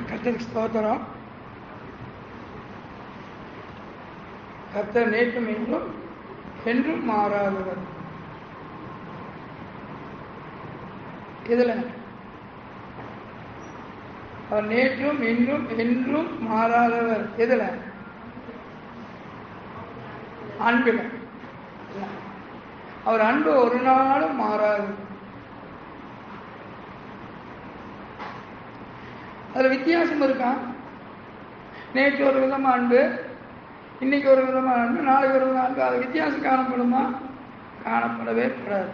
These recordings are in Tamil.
கர்த்தருக்கு ஸ்தோத்திரம். கர்த்தர் நேற்றும் இன்றும் என்றும் மாறாதவர். இதுல அவர் நேற்றும் இன்றும் என்றும் மாறாதவர். எதுல? அன்பில். அவர் அன்பு ஒரு நாளும் மாறாது. அதுல வித்தியாசம் இருக்கா? நேற்று ஒரு விதமா அன்பு, இன்னைக்கு ஒரு விதமான அன்பு, நாளைக்கு ஒரு விதமான அன்பு. அது வித்தியாசம் காணப்படுமா? காணப்படவே கூடாது.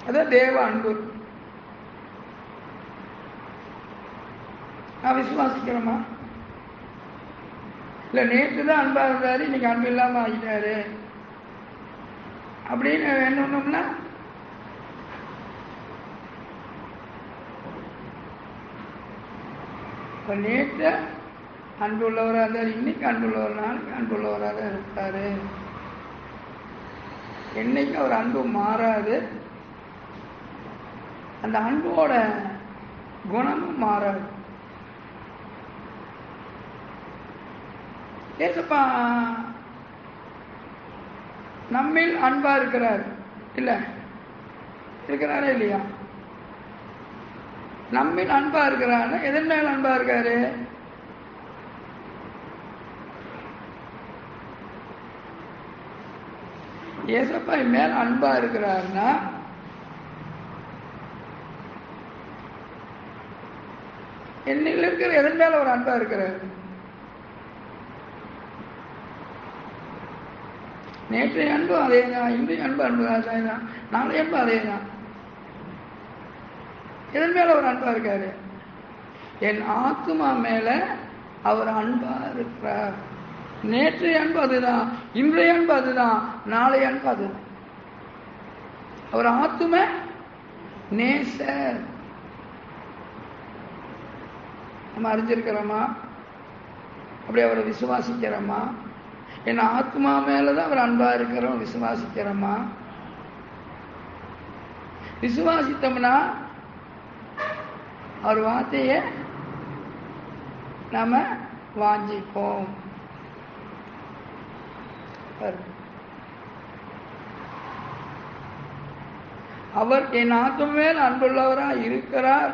அதான் தேவ அன்பு. நான் விசுவாசிக்கிறோமா? இல்ல நேற்று தான் அன்பா இருந்தாரு, இன்னைக்கு அன்பு இல்லாம ஆகிட்டாரு அப்படின்னு வேணும்னா நேற்று அன்பு உள்ளவராக இருந்தார், இன்னைக்கு அன்பு உள்ளவர், நாளைக்கு அன்பு உள்ளவராக தான் இருப்பாரு. என்னைக்கு அவர் அன்பு மாறாது, அந்த அன்போட குணமும் மாறாது. ஏசப்பா நம்மில் அன்பா இருக்கிறார் இல்ல? இருக்கிறாரா இல்லையா? நம்மில் அன்பா இருக்கிறாரு. எதன் மேல் அன்பா இருக்காரு? ஏசப்பா மேல் அன்பா இருக்கிறாருன்னா என்னில் இருக்கிற எதன் மேல ஒரு அன்பா இருக்கிறாரு? நேற்றைய அன்பு அதே தான், இன்றைய அன்பு அதே தான், நாளைய அன்பு அதே தான். எதன் மேல அவர் அன்பா இருக்காரு? என் ஆத்மா மேல அவர் அன்பா இருக்கிறார். நேற்றைய அன்பு அதுதான், இன்றைய அன்பு அதுதான், நாளைய அன்பு அதுதான். அவர் ஆத்ம நேசர். நம்ம அறிஞ்சிருக்கிறோமா? அப்படி அவரை விசுவாசிக்கிறோமா? என் ஆத்மா மேலதான் அவர் அன்பா இருக்கிறோம் விசுவாசிக்கிறோமா? விசுவாசித்தோம்னா அவர் வார்த்தையை நாம வாஞ்சிப்போம். அவர் என் ஆத்மா மேல் அன்புள்ளவரா இருக்கிறார்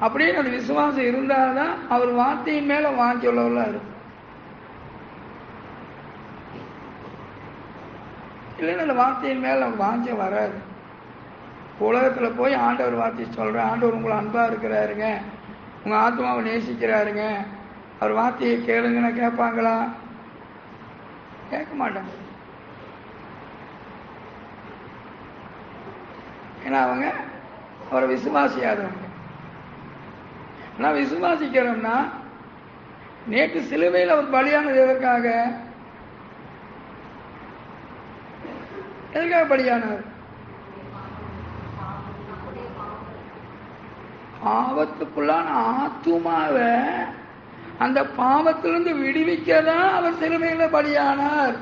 அப்படின்னு அந்த விசுவாசம் இருந்தால்தான் அவர் வார்த்தையின் மேல வாஞ்சி உள்ளவர்களா இருக்கும். இல்லைன்னா அந்த வார்த்தையின் மேல வாஞ்ச வராது. உலகத்துல போய் ஆண்டவர் வார்த்தையை சொல்றேன், ஆண்டவர் உங்களை அன்பா இருக்கிறாருங்க, உங்க ஆத்மாவை நேசிக்கிறாருங்க, அவர் வார்த்தையை கேளுங்கன்னா கேட்பாங்களா? கேட்க மாட்டாங்க. ஏன்னா அவங்க அவரை விசுவாசியாதவங்க. ஆனா விசுவாசிக்கிறோம்னா, நேற்று சிலுவையில் அவர் பலியானது எதற்காக? எதற்காக பலியானார்? பாவத்துக்குள்ளான ஆத்துமாவை அந்த பாவத்திலிருந்து விடுவிக்கதான் அவர் சிலுவையில பலியானார்.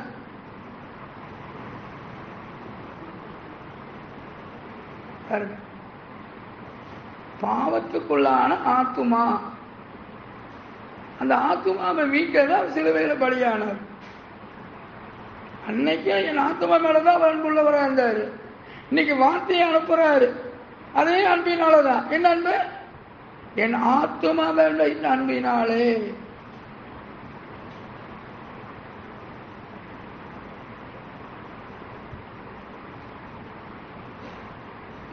பாவத்துக்குள்ளான ஆத்துமா, அந்த ஆத்துமாவை மீட்கதான் சிலுவையில பலியானார். அன்னைக்கு என் ஆத்மா மேலதான் அவர் அன்புள்ளவராக இருந்தாரு. இன்னைக்கு வார்த்தையை அனுப்புறாரு, அதே அன்பினாலதான். என்ன அன்பு? என் ஆத்மா மேல இந்த அன்பினாலே.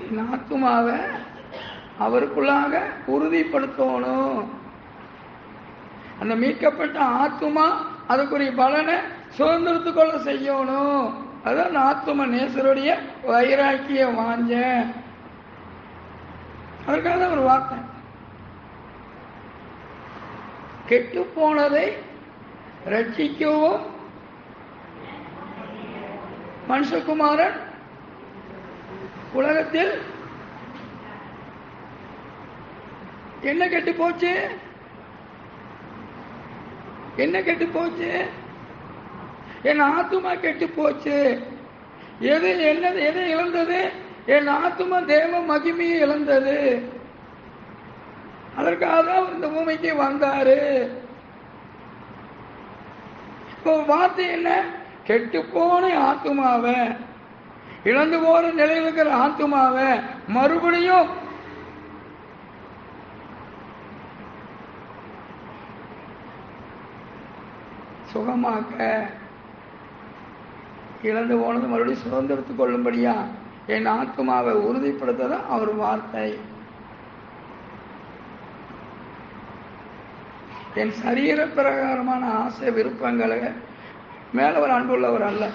என் ஆத்மாவை அவருக்குள்ளாக உறுதிப்படுத்தணும். அந்த மீட்கப்பட்ட ஆத்மா அதுக்குரிய பலனை சுதந்திரத்துக் கொள்ள செய்யணும். அதான் ஆத்ம நேசருடைய வைராக்கிய வாஞ்ச. அதற்காக ஒரு வார்த்தை, கெட்டு போனதை ரட்சிக்கவும் மனுஷகுமாரன் உலகத்தில் என்ன கெட்டு போச்சு? என்ன கெட்டு போச்சு? என் ஆத்துமா கெட்டு போச்சு. எது என்னது? எதை இழந்தது? என் ஆத்துமா தேவ மகிமையை இழந்தது. அதற்காக தான் அவர் இந்த பூமிக்கு வந்தாரு. இப்போ வார்த்தை என்ன? கெட்டு போன ஆத்துமாவை, இழந்து போற நிலையில் இருக்கிற ஆத்துமாவை மறுபடியும் சுகமாக்க, இழந்து போனது மறுபடியும் சுதந்திரத்துக் கொள்ளும்படியா என் ஆத்மாவை உறுதிப்படுத்த அவர் வார்த்தை. என் சரீர பிரகாரமான ஆசை விருப்பங்களை மேல அவர் அன்புள்ளவர் அல்ல.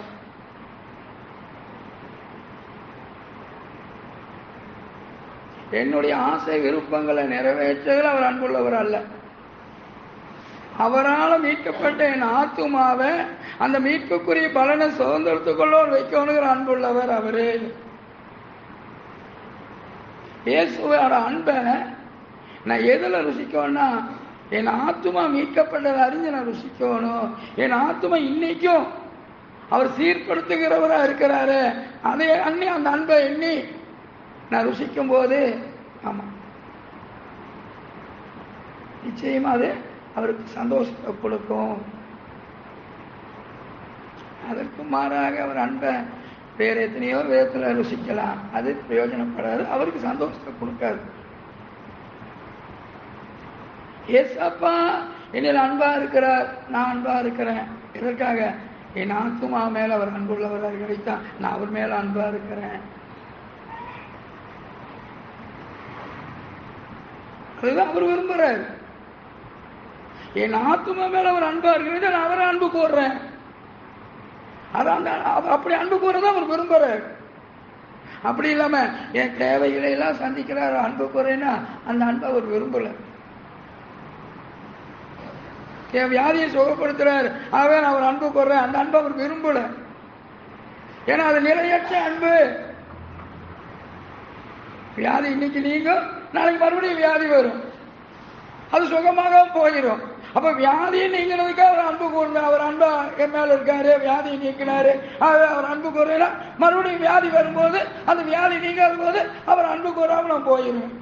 என்னுடைய ஆசை விருப்பங்களை நிறைவேற்றதில் அவர் அன்புள்ளவர் அல்ல. அவரால் மீட்கப்பட்ட என் ஆத்துமாவை அந்த மீட்புக்குரிய பலனை சுதந்திரத்துக்குள்ளோர் வைக்கணுங்கிற அன்புள்ளவர் அவரு. இயேசுவோட அன்பை நான் எதுல ருசிக்கணும்னா, என் ஆத்துமா மீட்கப்பட்டதை அறிஞ்சு நான் ருசிக்கணும். என் ஆத்துமா இன்னைக்கும் அவர் சீர்படுத்துகிறவரா இருக்கிறாரு. அதை அண்ணி அந்த அன்பை எண்ணி நான் ருசிக்கும் போது, ஆமா நிச்சயமா அது அவருக்கு சந்தோஷத்தை கொடுக்கும். அதற்கு மாறாக அவர் அன்பை வேற எத்தனையோ விதத்துல ருசிக்கலாம், அது பிரயோஜனப்படாது, அவருக்கு சந்தோஷத்தை கொடுக்காது. ஏசப்பா என்னில் அன்பா இருக்கிறார், நான் அன்பா இருக்கிறேன். எதற்காக? என் ஆத்துமா மேல அவர் அன்புள்ளவராக கிடைத்தான், நான் அவர் மேல அன்பா இருக்கிறேன். அதுதான் அவர் விரும்புறாரு. என் ஆத்துமா மேல அவர் அன்பா இருக்கிறது, நான் அவரை அன்பு கூறுறேன். அப்படி அன்பு கூறதான் அவர் விரும்புறாரு. அப்படி இல்லாம என் தேவைகளை எல்லாம் சந்திக்கிறார் அன்பு கூறேன்னா அந்த அன்பை அவர் விரும்பல. என் வியாதியை சுகப்படுத்துறாரு, அவன் அவர் அன்பு கூறுறேன், அந்த அன்பை அவர் விரும்பல. ஏன்னா அது நிலையற்ற அன்பு. வியாதி இன்னைக்கு நீங்கும், நாளைக்கு மறுபடியும் வியாதி வரும், அது சுகமாக போயிடும். அப்ப வியாதியை நீங்கிறதுக்கு அவர் அன்பு கூர்ந்த, அவர் அன்பா என் மேல இருக்காரு, வியாதியை நீக்கினாரு, அவர் அன்பு கூறல. மறுபடியும் வியாதி வரும்போது அந்த வியாதி நீங்காத போது அவர் அன்பு கூறாம போயிடும்.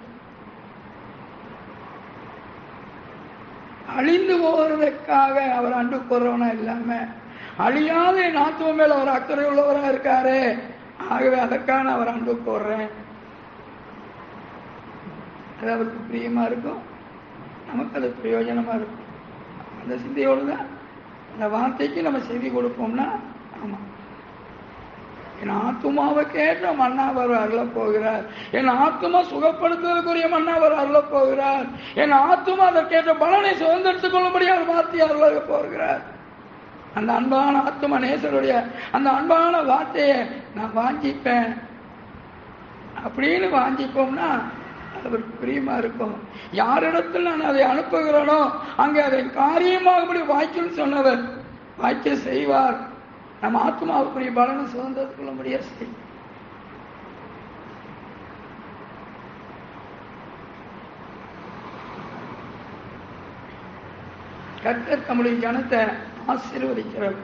அழிந்து போவதற்காக அவர் அன்பு கூறவனா இல்லாம அழியாத என் ஆத்துவ மேல அவர் அக்கறை உள்ளவரா இருக்காரு, ஆகவே அதற்கான அவர் அன்பு கூறுறேன். அது அவருக்கு பிரியமா இருக்கும், நமக்கு அது பிரயோஜனமா இருக்கும். அந்த சிந்தையோடு தான் அந்த வார்த்தைக்கு நம்ம செய்தி கொடுப்போம்னா, ஆமா என் ஆத்துமாவை கேட்ட மன்னாவர் அருள போகிறார், என் ஆத்துமா சுகப்படுத்துவதற்குரிய மன்னாவர் அருள போகிறார், என் ஆத்துமா அதை கேட்ட பலனை சுதந்திரத்துக் கொள்ளும்படி அவர் வார்த்தையை அருள போகிறார். அந்த அன்பான ஆத்தும நேசருடைய அந்த அன்பான வார்த்தையை நான் வாஞ்சிப்பேன் அப்படின்னு வாஞ்சிப்போம்னா அவருக்கு பிரியமா இருக்கும். யாரிடத்தில் நான் அதை அனுப்புகிறேனோ அங்கே அதை காரியமாகபடி வாய்க்குன்னு சொன்னவர் வாய்க்க செய்வார். நம்ம ஆத்மாவுக்குரிய பலனை சுதந்திரத்துக்குள்ள முடியாது செய்யும். கர்த்தர் தம்முடைய ஜனத்தை ஆசீர்வதிக்கிறவர்.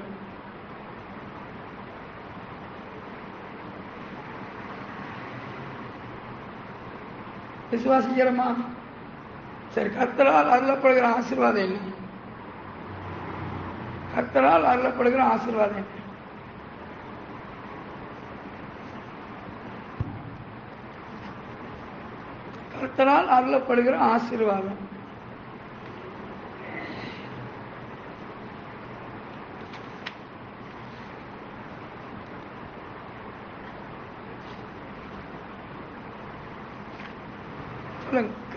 விசுவாசிக்கிறோமா? சரி, கர்த்தரால் அருளப்படுகிற ஆசீர்வாதம் என்ன? கர்த்தரால் அருளப்படுகிற ஆசீர்வாதம் என்ன? கர்த்தரால் அருளப்படுகிற ஆசீர்வாதம்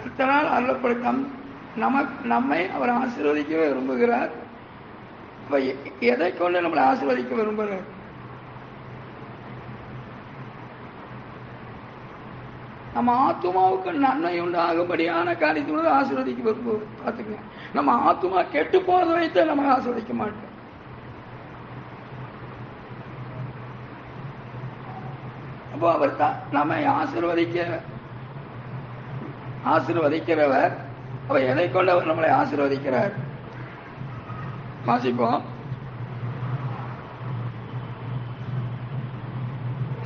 கர்த்தரால் அருளப்படும் நம்மை அவர் ஆசீர்வதிக்கவே விரும்புகிறார். எதை கொண்டு நம்மளை ஆசீர்வதிக்க விரும்புகிறார்? நம்ம ஆத்துமாவுக்கு நன்மை உண்டாகும்படியான காரியத்தினோடு ஆசீர்வதிக்க விரும்புவார். பார்த்துக்கங்க, நம்ம ஆத்துமா கெட்டு போறதை வைத்து நம்ம ஆசீர்வதிக்க மாட்டோம். அப்போ அவர் நம்மை ஆசீர்வதிக்கிறவர். அப்ப எதை கொண்டு அவர் நம்மளை ஆசீர்வதிக்கிறார்? வாசிப்போம்.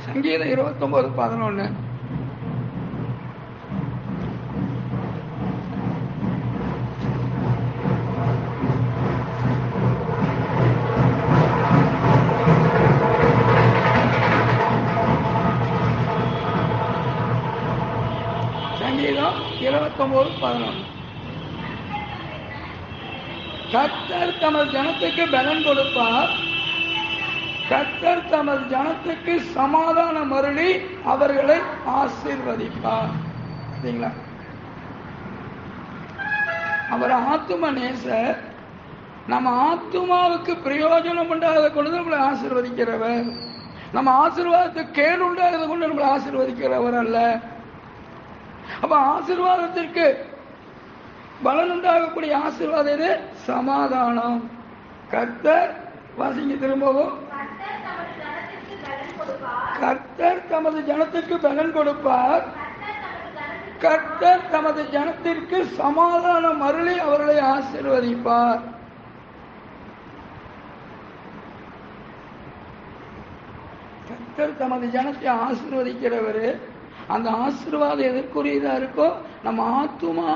சங்கீதம் 29:11. சங்கீதம் 29:11. கர்த்தர் தமது ஜனத்துக்கு பலன் கொடுப்பார், கர்த்தர் தமது ஜனத்துக்கு சமாதானம் அருளி அவர்களை ஆசீர்வதிப்பார். சரிங்களா? அவர் ஆத்தும நேசர். நம்ம ஆத்துமாவுக்கு பிரயோஜனம் உண்டாக கொண்டு நம்மளை ஆசீர்வதிக்கிறவர். நம்ம ஆசீர்வாதத்துக்கு கேடு உண்டாக கொண்டு நம்மளை ஆசீர்வதிக்கிறவர் அல்ல. அப்ப ஆசீர்வாதத்திற்கு பலன் உண்டாகக்கூடிய ஆசீர்வாதம் எது? சமாதானம். கர்த்தர் வாசிங்க திரும்பவும். கர்த்தர் தமது ஜனத்திற்கு பலன் கொடுப்பார், கர்த்தர் தமது ஜனத்திற்கு சமாதானம் அருளி அவர்களை ஆசீர்வதிப்பார். கர்த்தர் தமது ஜனத்தை ஆசீர்வதிக்கிறவர். அந்த ஆசீர்வாதம் எதற்குரியதா இருக்கோ, நம்ம ஆத்துமா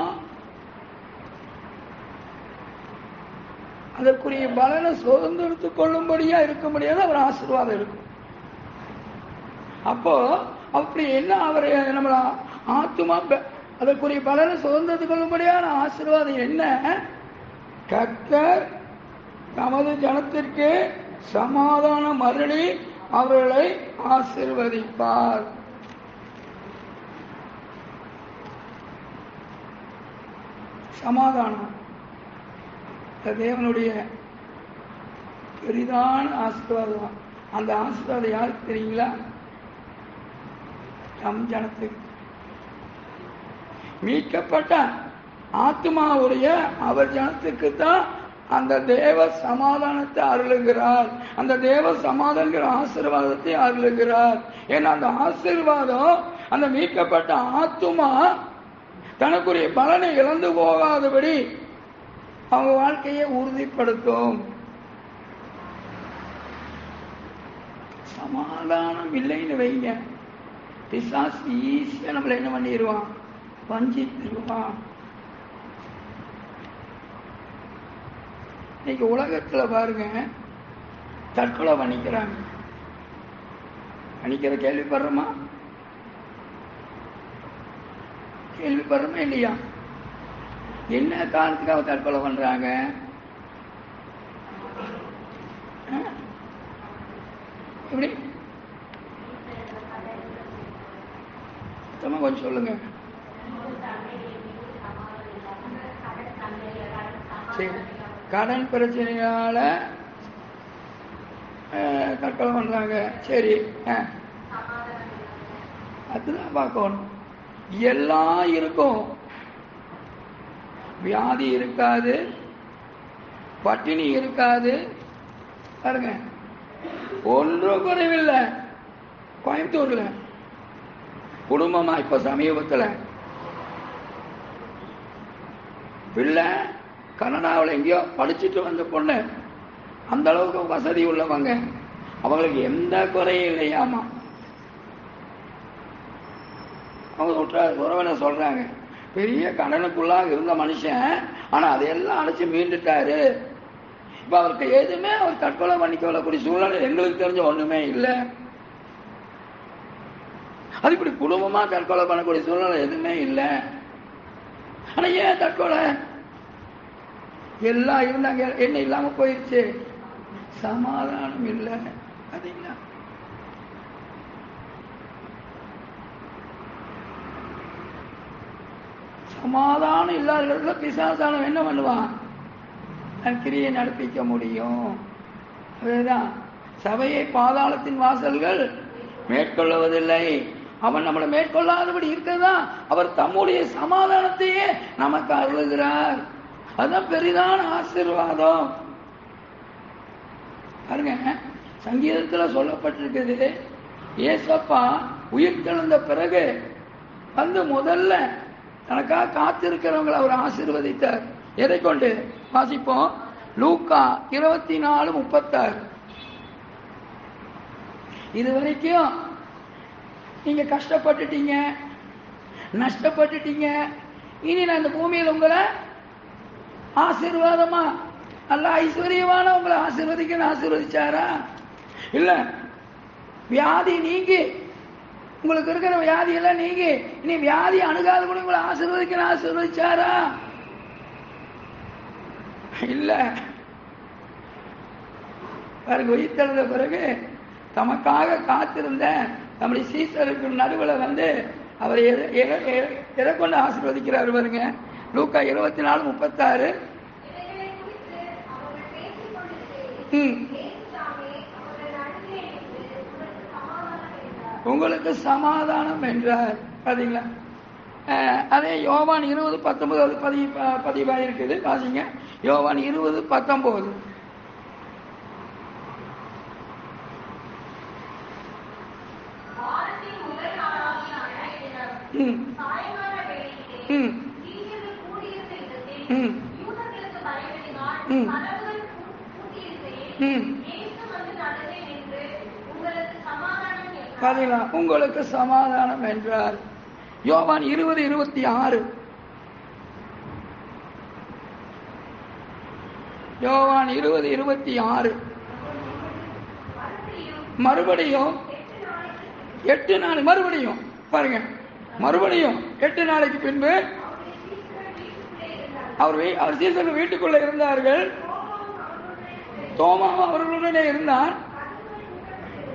அதற்குரிய பலனை சுதந்திரத்துக் கொள்ளும்படியா இருக்க முடியாது. அவர் ஆசீர்வாதம் இருக்கும். அப்போ அப்படி என்ன அவர் நம்மள ஆத்துமா அதற்குரிய பலனை சுதந்திரத்துக் கொள்ளும்படியான ஆசீர்வாதம் என்ன? கர்த்தர் தமது ஜனத்திற்கு சமாதானம் அருளி அவர்களை ஆசீர்வதிப்பார். சமாதானம் தேவனுடைய பெரிதான ஆசீர்வாதம். அந்த ஆசீர்வாதம் யாருக்கு தெரியுங்களா? நம் ஜனத்துக்கு. மீட்கப்பட்ட ஆத்மாவுடைய அவர் ஜனத்துக்கு தான் அந்த தேவ சமாதானத்தை அருளுகிறார். அந்த தேவ சமாதான ஆசீர்வாதத்தை அருளுகிறார். ஏன்னா அந்த ஆசீர்வாதம் அந்த மீட்கப்பட்ட ஆத்துமா தனக்குரிய பலனை இழந்து போகாதபடி அவங்க வாழ்க்கையை உறுதிப்படுத்தும். சமாதானம் இல்லைன்னு வைங்க, பிசாசு ஈஸியா நம்மள என்ன பண்ணிடுவான்? வஞ்சித்துருவான். இன்னைக்கு உலகத்துல பாருங்க, தற்கொலை பண்ணிக்கிறாங்க. பண்ணிக்கிற கேள்விப்படுறோமா? கேள்விப்படுறோமா இல்லையா? என்ன காரணத்துக்காக தற்கொலை பண்றாங்க? எப்படி கொஞ்சம் சொல்லுங்க. சரி, கடன் பிரச்சனையால தற்கொலை பண்றாங்க. சரி, அதுதான் பார்க்கணும். எல்லாம் இருக்கும். வியாதி இருக்காது, பட்டினி இருக்காது. பாருங்க, ஒன்றும் குறைவில்லை. கோயம்புத்தூர்ல குடும்பமா இப்ப சமீபத்தில் பிள்ளை கனடாவில் எங்கேயோ படிச்சுட்டு வந்த பொண்ணு, அந்த அளவுக்கு வசதி உள்ளவங்க, அவங்களுக்கு எந்த குறையும் இல்லையாமா. அவங்க உறவினர் சொல்றாங்க, பெரிய கடனுக்குள்ளாக இருந்த மனுஷன், ஆனா அதையெல்லாம் அழைச்சு மீண்டுட்டாரு. இப்ப அவருக்கு எதுவுமே அவர் தற்கொலை பண்ணிக்கொள்ளக்கூடிய சூழ்நிலை எங்களுக்கு தெரிஞ்ச ஒண்ணுமே இல்லை. அது இப்படி குடும்பமா தற்கொலை பண்ணக்கூடிய சூழ்நிலை எதுவுமே இல்லை. ஆனா ஏன் தற்கொலை? எல்லாம் இருந்தாங்க, என்ன இல்லாம போயிடுச்சு. சமாதானம் இல்லை. அதீங்களா? சமாதானம் இல்லாத பிசாசானம் என்ன பண்ணுவான்? தன் கிரியை நடப்பிக்க முடியும். அதுதான் சபையை பாதாளத்தின் வாசல்கள் மேற்கொள்வதில்லை. அவன் நம்மளை மேற்கொள்ளாதபடி இருக்கிறதா அவர் தம்முடைய சமாதானத்தையே நமக்கு அருளுகிறார். அதுதான் பெரிதான ஆசீர்வாதம். பாருங்க, சங்கீதத்துல சொல்லப்பட்டிருக்குது, ஏசப்பா உயிர் தெழுந்த பிறகு வந்து முதல்ல தனக்காக காத்திருக்கிறவங்களை அவர் ஆசீர்வதித்தார். எதை கொண்டு? வாசிப்போம். லூக்கா 24:36. இது வரைக்கும் நீங்க கஷ்டப்பட்டுட்டீங்க, நஷ்டப்பட்டுட்டீங்க. இனி நான் இந்த பூமியில் உங்களை ஆசீர்வாதமா நல்ல ஐஸ்வர்யமான உங்களை ஆசீர்வதிக்க ஆசீர்வதிச்சாரா? இல்ல, வியாதி நீங்கி உங்களுக்கு இருக்கிற வியாதியெல்லாம் நீங்க இனி வியாதி அணுகாத கூட உங்களை ஆசீர்வதிச்சாரா? இல்ல. பாருங்க, உயிர்த்தெழுந்த பிறகு தமக்காக காத்திருந்த நம்முடைய சீசருக்கு நடுவில் வந்து அவர் எதை கொண்டு ஆசீர்வதிக்கிறார் பாருங்க. லூக்கா 24:36. உங்களுக்கு சமாதானம் என்றார். பாத்தீங்களா? அதே யோவான் 20:19 பதிவாக இருக்குது. வாசிங்க. யோவான் 20:19. உங்களுக்கு சமாதானம் என்றார். யோவான் 20:26. யோவான் 20:26. மறுபடியும் 8 நாள் மறுபடியும் பாருங்க, மறுபடியும் 8 நாளைக்கு பின்பு அவர் சீசர்கள் வீட்டுக்குள்ள இருந்தார்கள். தோமாவும் அவர்களுடனே இருந்தார்.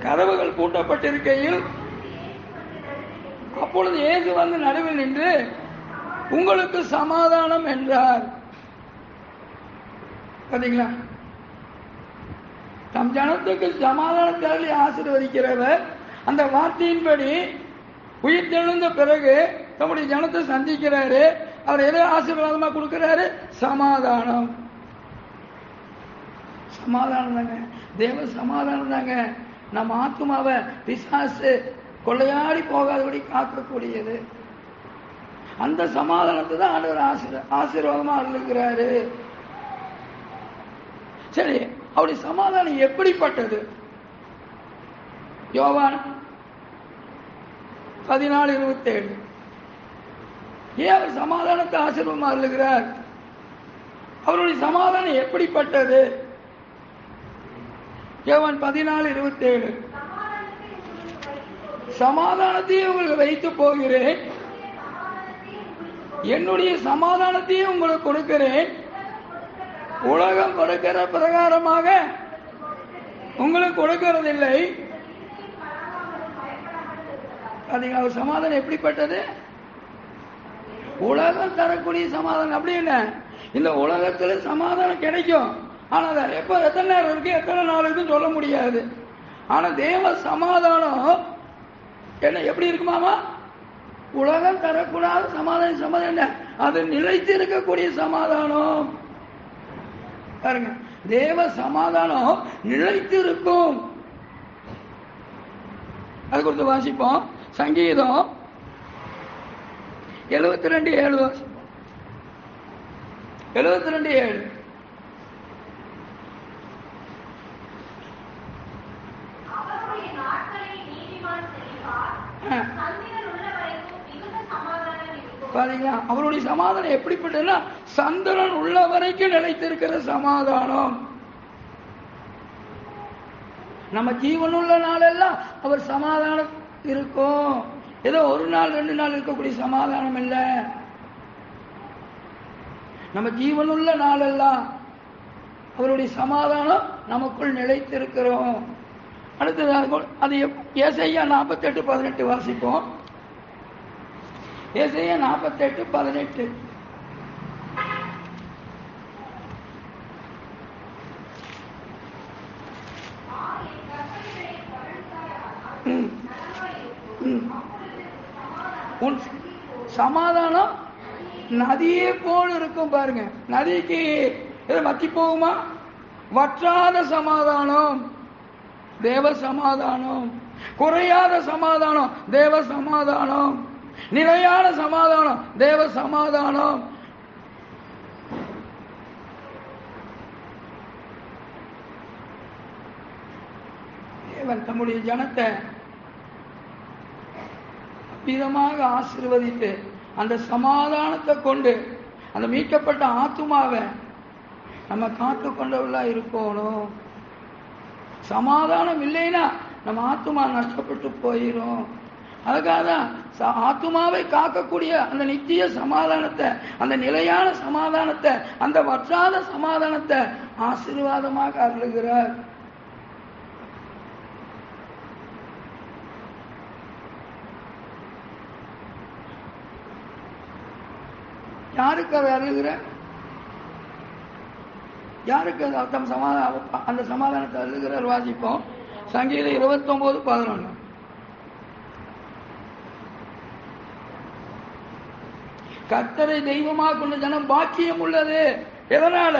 கதவுகள் பூட்டப்பட்டிருக்கையில் அப்பொழுது இயேசு வந்து நடுவில் நின்று உங்களுக்கு சமாதானம் என்றார். பாத்தீங்களா? தம் ஜனத்துக்கு சமாதானத்தால் ஆசீர்வதிக்கிறவர் அந்த வார்த்தையின்படி உயிர்த்தெழுந்த பிறகு தம்முடைய ஜனத்தை சந்திக்கிறாரு. அவர் எதை ஆசீர்வாதமா கொடுக்கிறாரு? சமாதானம். சமாதானம் தாங்க, தேவ சமாதானம் தாங்க நம்ம ஆத்மாவை பிசாசு கொள்ளையாடி போகாதபடி காக்கக்கூடியது. அந்த சமாதானத்தை தான் ஆண்டவர் ஆசீர்வாதமா அருளுகிறாரு. சரி, அவருடைய சமாதானம் எப்படிப்பட்டது? யோவான் 14:27. ஏன் அவர் சமாதானத்தை ஆசீர்வாதமா அருளுகிறார்? அவருடைய சமாதானம் எப்படிப்பட்டது? யோவான் 14:27. சமாதானத்தையும் உங்களுக்கு வைத்து போகிறேன், என்னுடைய சமாதானத்தையும் உங்களுக்கு கொடுக்கிறேன், உலகம் கொடுக்கிற பிரகாரமாக உங்களுக்கு கொடுக்கிறதில்லை. அவர் சமாதானம் எப்படிப்பட்டது? உலகம் தரக்கூடிய சமாதானம். அப்படி என்ன, இந்த உலகத்துல சமாதானம் கிடைக்கும், ஆனா எப்ப எத்தனை நேரம் இருக்கு எத்தனை நாள் இருக்குன்னு சொல்ல முடியாது. ஆனா தேவ சமாதானம் என்ன எப்படி இருக்குமாமா? உலகம் தரக்கூடாத சமாதானம். சமாதானம் என்ன? அது நிலைத்து இருக்கக்கூடிய சமாதானம். பாருங்க, தேவ சமாதானம் நிலைத்து இருக்கும். அது குறித்து வாசிப்போம். சங்கீதம் 72:7 வாசிப்போம். 72:7. பாத்தீங்களா? அவருடைய சமாதானம் எப்படிப்பட்டதுன்னா சந்திரன் உள்ள வரைக்கும் நிலைத்திருக்கிற சமாதானம். நம்ம ஜீவனுள்ள நாளெல்லாம் அவர் சமாதானம் இருக்கும். ஏதோ ஒரு நாள் 2 நாள் இருக்கக்கூடிய சமாதானம் இல்லை. நம்ம ஜீவனுள்ள நாளெல்லாம் அவருடைய சமாதானம் நமக்குள் நிலைத்திருக்கிறோம். அடுத்தது அது ஏசாயா 48:18 வாசிப்போம். ஏசாயா 48:18. உன் சமாதானம் நதியே போல் இருக்கும். பாருங்க, நதிக்கு வத்தி போகுமா? வற்றாத சமாதானம் தேவ சமாதானம். குறையாத சமாதானம் தேவ சமாதானம். நிலையான சமாதானம் தேவ சமாதானம். தேவன் தம்முடைய ஜனத்தை விதமாக ஆசீர்வதித்து அந்த சமாதானத்தை கொண்டு அந்த மீட்கப்பட்ட ஆத்துமாவை நம்ம காத்து கொண்டவர்களா இருக்கணும். சமாதானம் இல்லைன்னா நம்ம ஆத்துமா நஷ்டப்பட்டு போயிடும். அதுக்காக தான் ஆத்துமாவை காக்கக்கூடிய அந்த நித்திய சமாதானத்தை, அந்த நிலையான சமாதானத்தை, அந்த வற்றாத சமாதானத்தை ஆசீர்வாதமாக அருளுகிறார். யாருக்கு அதை அருளுகிறார்? யாருக்கு தம் அந்த சமாதானத்தை அருளுகிறார்? வாசிப்போம். சங்கீதம் 29:11. கர்த்தரை தெய்வமாக கொண்ட ஜனம் பாக்கியம் உள்ளது. எதனால?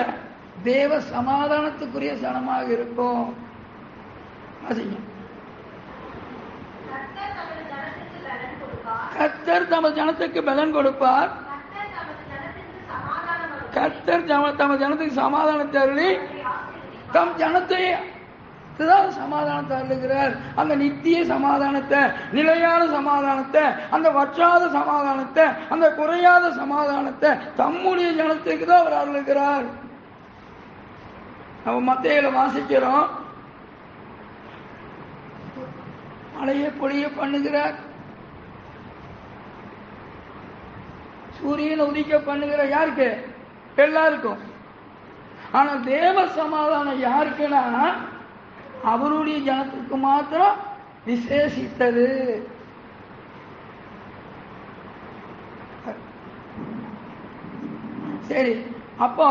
தேவ சமாதானத்துக்குரிய ஜனமாக இருக்கும். கர்த்தர் தமது ஜனத்துக்கு பலன் கொடுப்பார். கர்த்தர் தமது ஜனத்துக்கு சமாதானத்தை அருளி தம் ஜனத்தை சமாதானத்தை அருளுகிறார். அந்த நித்திய சமாதானத்தை, நிலையான சமாதானத்தை, அந்த வற்றாத சமாதானத்தை, அந்த குறையாத சமாதானத்தை தம்முடைய ஜனத்துக்கு தான் அவர் அருளுகிறார். நம்ம மத்தேயுல வாசிக்கிறோம், மழையை பொழிய பண்ணுகிறார், சூரியன் உதிக்க பண்ணுகிறார். யாருக்கு? எல்லாருக்கும். ஆனா தேவ சமாதானம் யாருக்குன்னா அவருடைய ஜனத்துக்கு மாத்திரம் விசேஷித்தது. சரி, அப்போ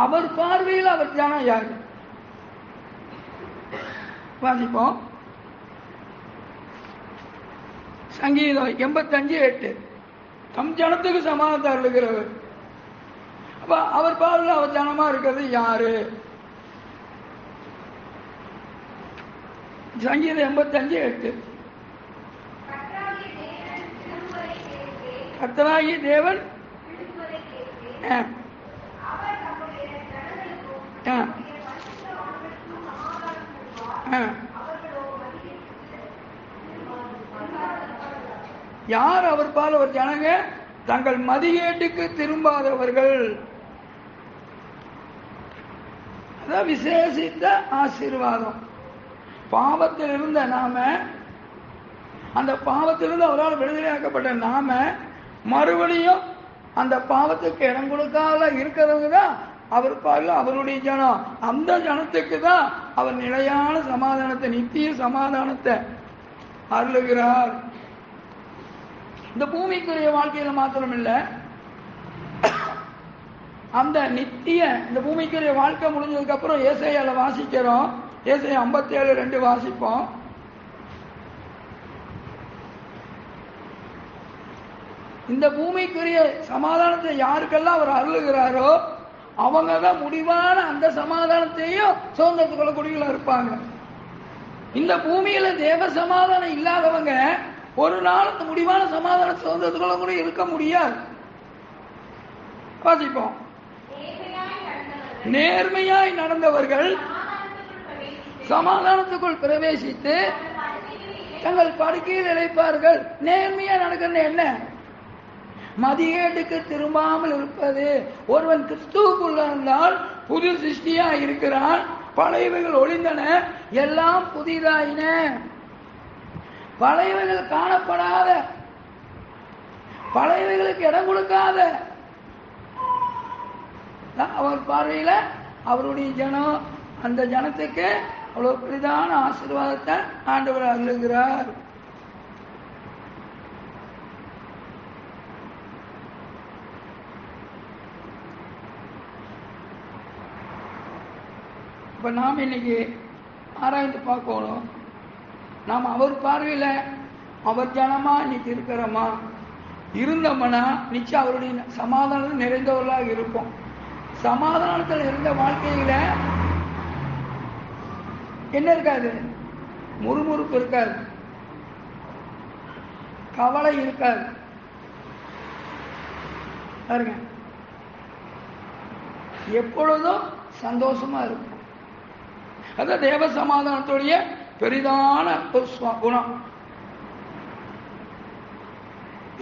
அவர் பார்வையில் அவர் ஜனம் யாரு? வாசிப்போம். சங்கீதம் 85:8. தம் ஜனத்துக்கு சமாதானத்தை அருளுகிறவர். அப்ப அவர் பார்வையில் அவர் ஜனமா இருக்கிறது யாரு? சங்கீதம் 85:8. கர்த்தராகிய தேவன் யார் அவர் பால்? அவர் ஜனங்க தங்கள் மதிகேட்டுக்கு திரும்பாதவர்கள். அதான் விசேஷித்த ஆசீர்வாதம். பாவத்தில் இருந்த நாம, அந்த பாவத்திலிருந்து அவரால் விடுதலையாக்கப்பட்ட நாம மறுபடியும் அந்த பாவத்துக்கு இடம் கொடுக்காத இருக்கிறவங்க தான் அவர் பால் அவருடைய ஜனம். அந்த ஜனத்துக்கு தான் அவர் நிலையான சமாதானத்தை, நித்திய சமாதானத்தை அருளுகிறார். இந்த பூமிக்குரிய வாழ்க்கையில மாத்திரம் இல்லை, அந்த நித்திய இந்த பூமிக்குரிய வாழ்க்கை முடிஞ்சதுக்கு அப்புறம் ஏசாயால வாசிக்கிறோம். ஏசாயா 57:2 வாசிப்போம். இந்த பூமிக்குரிய சமாதானத்தை யாருக்கெல்லாம் அவர் அருளுகிறாரோ அவங்க தான் முடிவான அந்த சமாதானத்தையும் சுதந்திரத்துக் கொள்ளக்கூடியவங்களா இருப்பாங்க. இந்த பூமியில தேவ சமாதானம் இல்லாதவங்க ஒரு நாள் அந்த முடிவான சமாதான சுதந்திரத்துக் கொள்ளக்கூடிய இருக்க முடியாது. வாசிப்போம். நேர்மையாய் நடந்தவர்கள் சமாதானத்துக்குள் பிரவேசித்து தங்கள் படுக்கையில் இழைப்பார்கள். நேர்மையா நடக்கிறது என்ன? மதிகேட்டுக்கு திரும்பாமல் இருப்பது. ஒருவன் கிறிஸ்துவுக்குள்ள இருந்தால் புது சிருஷ்டியா இருக்கிறான். பழையவைகள் ஒளிந்தன, எல்லாம் புதிதாயின. பழையவைகள் காணப்படாத, பழையவைகளுக்கு இடம் கொடுக்காத அவர் பார்வையில அவருடைய ஜனம், அந்த ஜனத்துக்கு அவ்வளவு பெரிதான ஆசீர்வாதத்தை ஆண்டவர் அருளுகிறார். இப்ப நாம் இன்னைக்கு ஆராய்ந்து பார்க்கணும், நாம் அவர் பார்வையில அவர் ஜனமா இன்னைக்கு இருக்கிறோமா? இருந்தோம்னா நிச்சயம் அவருடைய சமாதானத்தில் நிறைந்தவர்களாக இருப்போம். சமாதானத்தில் இருந்த வாழ்க்கையில என்ன இருக்காது? முறுமுறுப்பு இருக்காது, கவலை இருக்காது. பாருங்க, எப்பொழுதும் சந்தோஷமா இருக்கும். அதான் தேவ சமாதானத்துடைய பெரிதான ஒரு குணம்.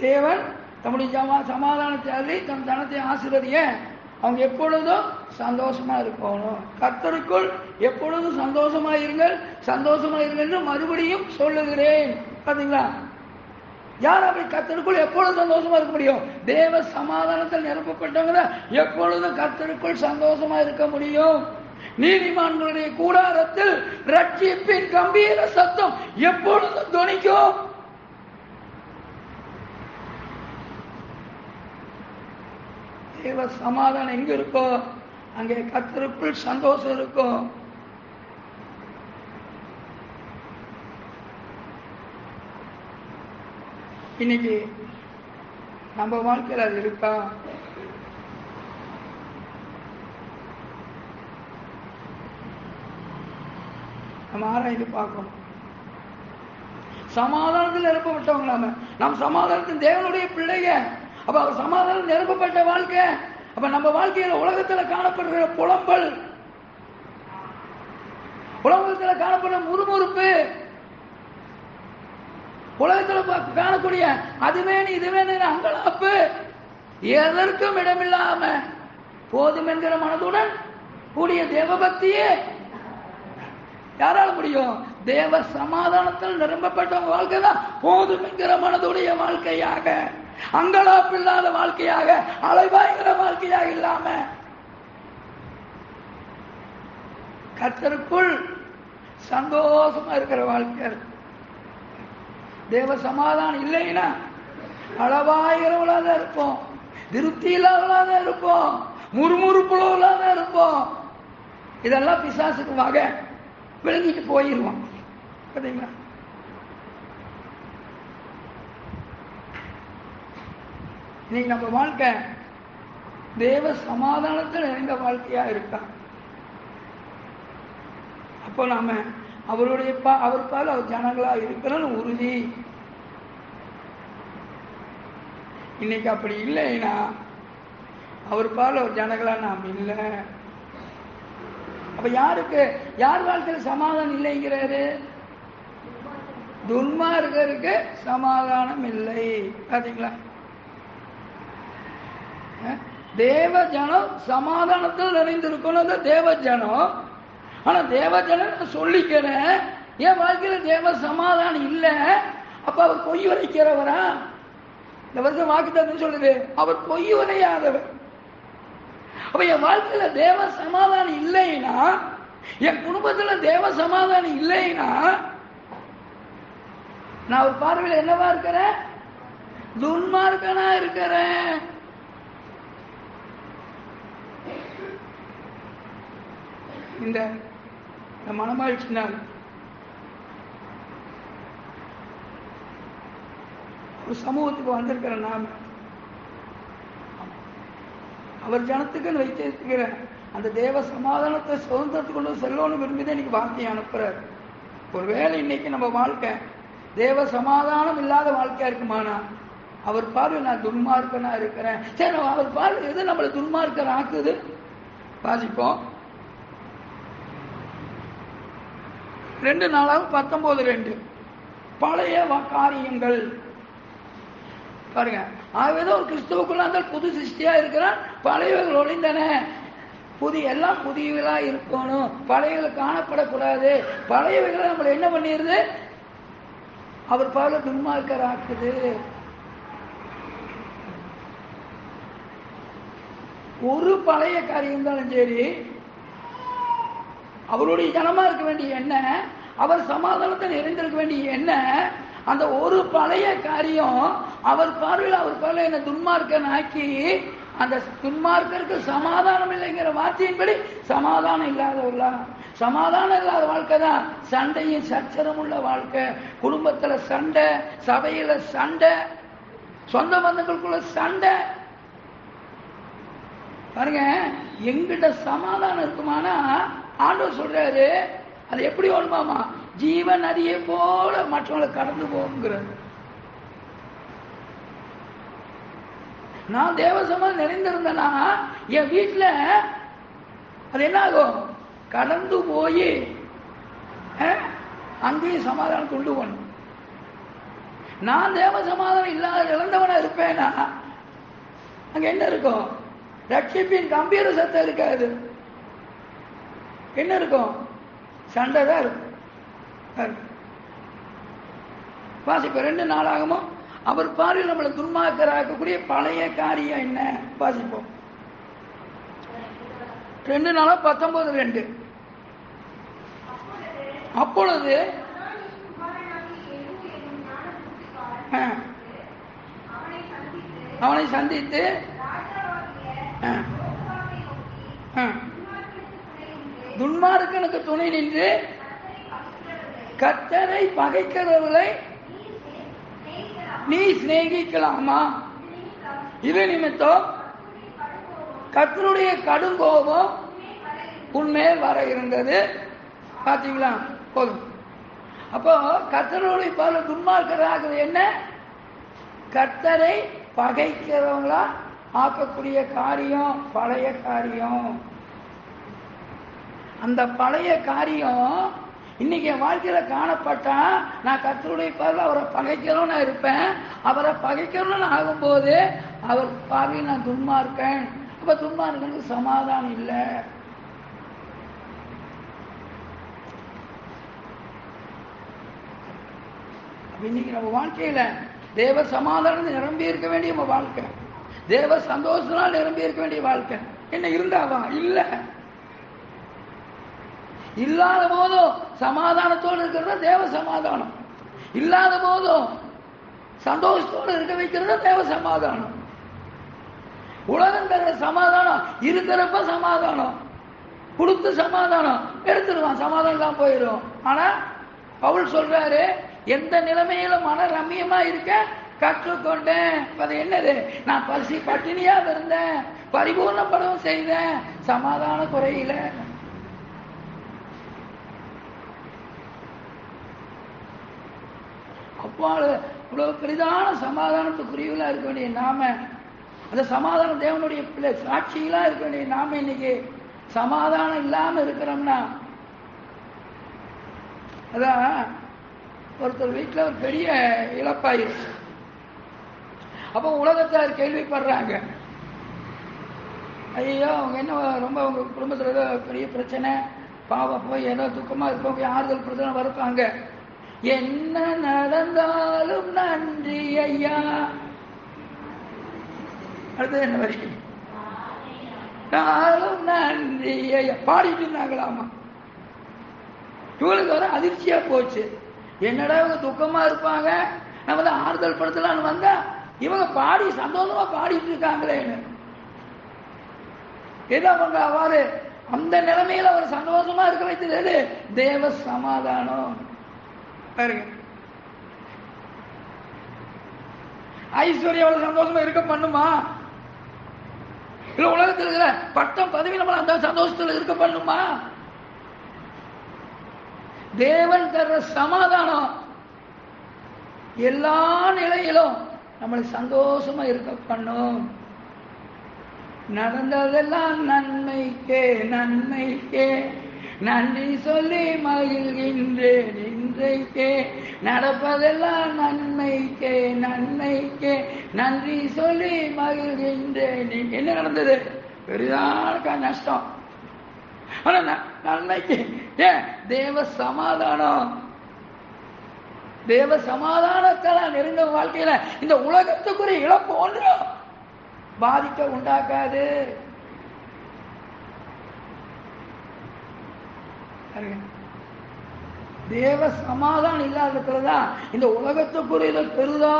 தேவன் தம்முடைய சமாதானத்தை அள்ளி தம் தனத்தை ஆசீர்வதிய அவங்க எப்பொழுதும் சந்தோஷமா இருக்கணும். கர்த்தருக்குள் எப்பொழுதும் சந்தோஷமா இருங்கள், சந்தோஷமா இருங்கள் என்று மறுபடியும் சொல்லுகிறேன். பாத்தீங்களா? யார் அப்படி கர்த்தருக்குள் எப்பொழுதும் சந்தோஷமா இருக்க முடியும்? தேவ சமாதானத்தில் நிரப்பப்பட்டவங்க எப்பொழுதும் கர்த்தருக்குள் சந்தோஷமா இருக்க முடியும். நீதிமான்களுடைய கூடாரத்தில் ரட்சிப்பின் கம்பீர சத்தம் எப்பொழுதும் துணிக்கும். தேவ சமாதானம் எங்க இருக்கோ அங்கே கர்த்தருக்குள் சந்தோஷம் இருக்கும். இன்னைக்கு நம்ம வாழ்க்கையில் அது இருக்கா? நம்ம ஆராய்ந்து பார்க்கணும். சமாதானத்தில் நிரப்பப்பட்டவங்க நம்ம சமாதானத்தின் தேவனுடைய பிள்ளைங்க. அப்ப அவர் சமாதானம் நிரப்பப்பட்ட வாழ்க்கை. அப்ப நம்ம வாழ்க்கையில உலகத்துல காணப்படுகிற புலம்பல், உலகத்துல காணப்படுற முறுமுறுப்பு, உலகத்துல காணக்கூடிய அதுவேன்னு இதுவேன்னு அங்கலாப்பு எதற்கும் இடமில்லாம போதும் என்கிற மனதுடன் கூடிய தேவபக்தியே யாரால முடியும்? தேவ சமாதானத்தில் நிரம்பப்பட்ட வாழ்க்கை தான் போதும் என்கிற மனதுடைய வாழ்க்கையாக, அங்கலாப்பு இல்லாத வாழ்க்கையாக, அலைவாய்கிற வாழ்க்கையாக இல்லாம கர்த்தருக்குள் சந்தோஷமா இருக்கிற வாழ்க்கை. தேவ சமாதானம் இல்லைன்னா அளவாயிரவளாக இருப்போம், திருப்தி இல்லாதவளாக இருப்போம், முறுமுறுப்புள்ளவளாக இருப்போம். இதெல்லாம் பிசாசுக்கு வகை, விளங்கிட்டு போயிருவோம். பார்த்தீங்களா? இன்னைக்கு நம்ம வாழ்க்கை தேவ சமாதானத்தில் நிறைந்த வாழ்க்கையா இருக்கா? அப்போ நாம அவருடைய அவருக்காக அவர் ஜனங்களா இருக்கிறன்னு உறுதி. இன்னைக்கு அப்படி இல்லைன்னா அவர் பால் அவர் ஜனங்களா நாம் இல்லை. அப்ப யாருக்கு யார் வாழ்க்கையில சமாதானம் இல்லைங்கிறாரு? துன்மார்க்கருக்கு சமாதானம் இல்லை. பாத்தீங்களா? தேவ ஜனம் சமாதானத்தில் நிறைந்திருக்கணும் தேவ ஜனம். ஆனா தேவ ஜனம் சொல்லிக்கிறேன், என் வாழ்க்கையில தேவ சமாதானம் இல்லை. அப்ப அவர் பொய் உரைக்கிறவரா? இந்த வருஷம் வாக்குத்தத்தம் சொல்லுது, அவர் பொய் உரையாதவர். அப்ப என் வாழ்க்கையில தேவ சமாதானம் இல்லைன்னா, என் குடும்பத்துல தேவ சமாதானம் இல்லைன்னா, நான் ஒரு பார்வையில் என்னவா இருக்கிறேன்? துன்மார்க்கனா இருக்கிறேன். இந்த மனமாயிடுச்சுனால் ஒரு சமூகத்துக்கு வந்திருக்கிற நாம அவர் ஜனத்துக்குன்னு வைத்திருக்கிற அந்த தேவ சமாதானத்தை சுதந்திரத்துக்கு கொண்டு செல்லணும்னு விரும்பிதான் இன்னைக்கு வார்த்தையை அனுப்புறாரு. ஒருவேளை இன்னைக்கு நம்ம வாழ்க்கை தேவ சமாதானம் இல்லாத வாழ்க்கையா இருக்குமானா, அவர் பார்வை நான் துன்மார்க்கனா இருக்கிறேன். சரி, அவர் பார்வை எது நம்மளை துன்மார்க்கர் ஆக்குது? வாசிப்போம். 2 நாளாக 19:2 பழைய காரியங்கள் பாருங்க. ஆகவே ஒரு கிறிஸ்துவுக்குள்ள அந்த புது சிருஷ்டியா இருக்கிறான். பழையவர்கள் ஒளிந்தன, புதிய எல்லாம் புதியவர்களா இருக்கணும். பழையவர்கள் காணப்படக்கூடாது. பழையவர்களை நம்மளை என்ன பண்ணிடுது? அவர் பால துன்மார்க்கர் ஆக்குது. ஒரு பழைய காரியம் இருந்தாலும் சரி, அவருடைய ஜனமா இருக்க வேண்டிய என்ன, அவர் சமாதானத்தை நிறைந்திருக்க வேண்டிய என்ன, அந்த ஒரு பழைய காரியம் அவர் பார்வையில் அவர் பார்வையில் என்ன துன்மார்க்கன் ஆக்கி, அந்த துன்மார்க்கருக்கு சமாதானம் இல்லைங்கிற வார்த்தையின்படி சமாதானம் இல்லாதவர்களா? சமாதானம் இல்லாத வாழ்க்கை தான் சண்டையும் சச்சரம் உள்ள வாழ்க்கை. குடும்பத்துல சண்டை, சபையில சண்டை, சொந்த பந்தங்களுக்குள்ள சண்டை. பாருங்க, எங்கிட்ட சமாதானம் இருக்குமானா ஆண்டவர் சொல்றாரு, அது எப்படி ஓடுமாமா? ஜீவன் நதியை போல மற்றவங்களை கடந்து போங்கிறது. நான் தேவசமாதானம் நிறைந்திருந்தேன்னா என் வீட்டுல அது என்ன ஆகும்? கடந்து போய் அங்கேயும் சமாதானம் கொண்டு போகணும். நான் தேவ சமாதானம் இல்லாத இழந்தவனா இருப்பேனா அங்க என்ன இருக்கும்? ரட்சிப்பின் கம்பீர சத்தம் இருக்காது. என்ன இருக்கும்? சண்டை தான் இருக்கும். வாசிப்ப 2 நாளாகமும் அவர் பார்வையில் நம்மளை துன்மார்க்கராக்கக்கூடிய பழைய காரியம் என்ன? வாசிப்போம். 2 அப்பொழுது அவனை சந்தித்து துன்மார்க்கனுக்கு துணை நின்று கர்த்தரை பகைக்கிறவர்களை நீ சிநேகிக்கலாமா? இது நிமித்தம் கர்த்தருடைய கடும் கோபம் உன்மேல் வர இருந்தது. பாத்தீங்களா? போதும். அப்போ கர்த்தருடைய பார்வை துன்மார்க்கராக என்ன? கர்த்தரை பகைக்கிறவங்களா ஆக்கக்கூடிய காரியம் பழைய காரியம். அந்த பழைய காரியம் இன்னைக்கு என் வாழ்க்கையில காணப்பட்டா நான் கர்த்தருடைய பார்வை அவரை பகைக்கிறோன்னு இருப்பேன். அவரை பகைக்கிறோன்னு ஆகும்போது அவர் பார்வையில் நான் துன்மார்க்கன். அப்ப துன்மார்க்கனுக்கு சமாதானம் இல்லை. இன்னைக்கு நம்ம வாழ்க்கையில தேவ சமாதானம் நிரம்பி இருக்க வேண்டிய நம்ம வாழ்க்கை, தேவ சந்தோஷத்தினால் நிரம்பி இருக்க வேண்டிய வாழ்க்கை. என்ன இருந்தாவா? இல்ல. இல்லாத போதும் சமாதானத்தோடு இருக்கிறது தேவ சமாதானம், இல்லாத போதும் சந்தோஷத்தோடு இருக்க வைக்கிறது தேவ சமாதானம். உலகம் தர சமாதானம் இருக்கிறப்ப சமாதானம் கொடுத்து சமாதானம் எடுத்துருவான், சமாதானம் தான் போயிடும். ஆனா பவுல் சொல்றாரு, எந்த நிலைமையில மன ரம்மியமா இருக்க கற்றுக்கொண்டேன். அது என்னது? நான் பசி பட்டினியா இருந்தேன், பரிபூர்ணப்படவும் செய்தேன், சமாதான குறையில. அப்போ இவ்வளவு பெரிதான சமாதானத்துக்குரியவர்களா இருக்க வேண்டிய நாம, அந்த சமாதானம் தேவனுடைய பிள்ளை சாட்சிகளா இருக்க வேண்டிய நாம இன்னைக்கு சமாதானம் இல்லாம இருக்கிறோம்னா, அதான் ஒருத்தர் வீட்டில் ஒரு பெரிய இழப்பாயிருச்சு. அப்போ உலகத்தார் கேள்விப்படுறாங்க, ஐயோ அவங்க என்ன ரொம்ப உங்க குடும்பத்தில் ஏதோ பெரிய பிரச்சனை, பாவம் போய் ஏதோ துக்கமா இருப்பவங்க ஆறுதல் பிரச்சனை வரப்பாங்க. என்ன நடந்தாலும் நன்றி ஐயா. அடுத்தது என்ன வரைக்கும் நாளும் நன்றி ஐயா பாடிட்டு இருந்தாங்களாமா. இவளுக்கு வர அதிர்ச்சியா போச்சு. என்னடா இவங்க துக்கமா இருப்பாங்க, நம்ம தான் ஆறுதல் படுத்தலான்னு வந்தா இவங்க பாடி சந்தோஷமா பாடிட்டு இருக்காங்களேன்னு. ஏதோ அவங்க அவ்வாறு அந்த நிலைமையில அவர் சந்தோஷமா இருக்க வைத்தது தேவ சமாதானம். ஐஸ்வர்யா அவ்வளவு சந்தோஷமா இருக்க பண்ணுமா? இல்ல உலகத்தில் இருக்கிற பட்டம் பதவி நம்மள அந்த சந்தோஷத்துல இருக்க பண்ணுமா? தேவன் தர்ற சமாதானம் எல்லா நிலையிலும் நம்மளை சந்தோஷமா இருக்க பண்ணும். நடந்ததெல்லாம் நன்மைக்கே நன்மைக்கே நன்றி சொல்லி மகிழ்கின்றேன். இன்றைக்கே நடப்பதெல்லாம் நன்மைக்கே நன்மைக்கே நன்றி சொல்லி மகிழ்கின்றேன். என்ன நடந்தது? பெரிதான நஷ்டம். ஆனா நன்மைக்கு ஏன் தேவ சமாதானம், தேவ சமாதானத்தால் நிறைந்த வாழ்க்கையில இந்த உலகத்துக்குரிய இழப்பு ஒன்றும் பாதிக்க உண்டாக்காது. தேவ சமாதானம் இல்லாததுலதான் இந்த உலகத்துக்குரிய பெரிதா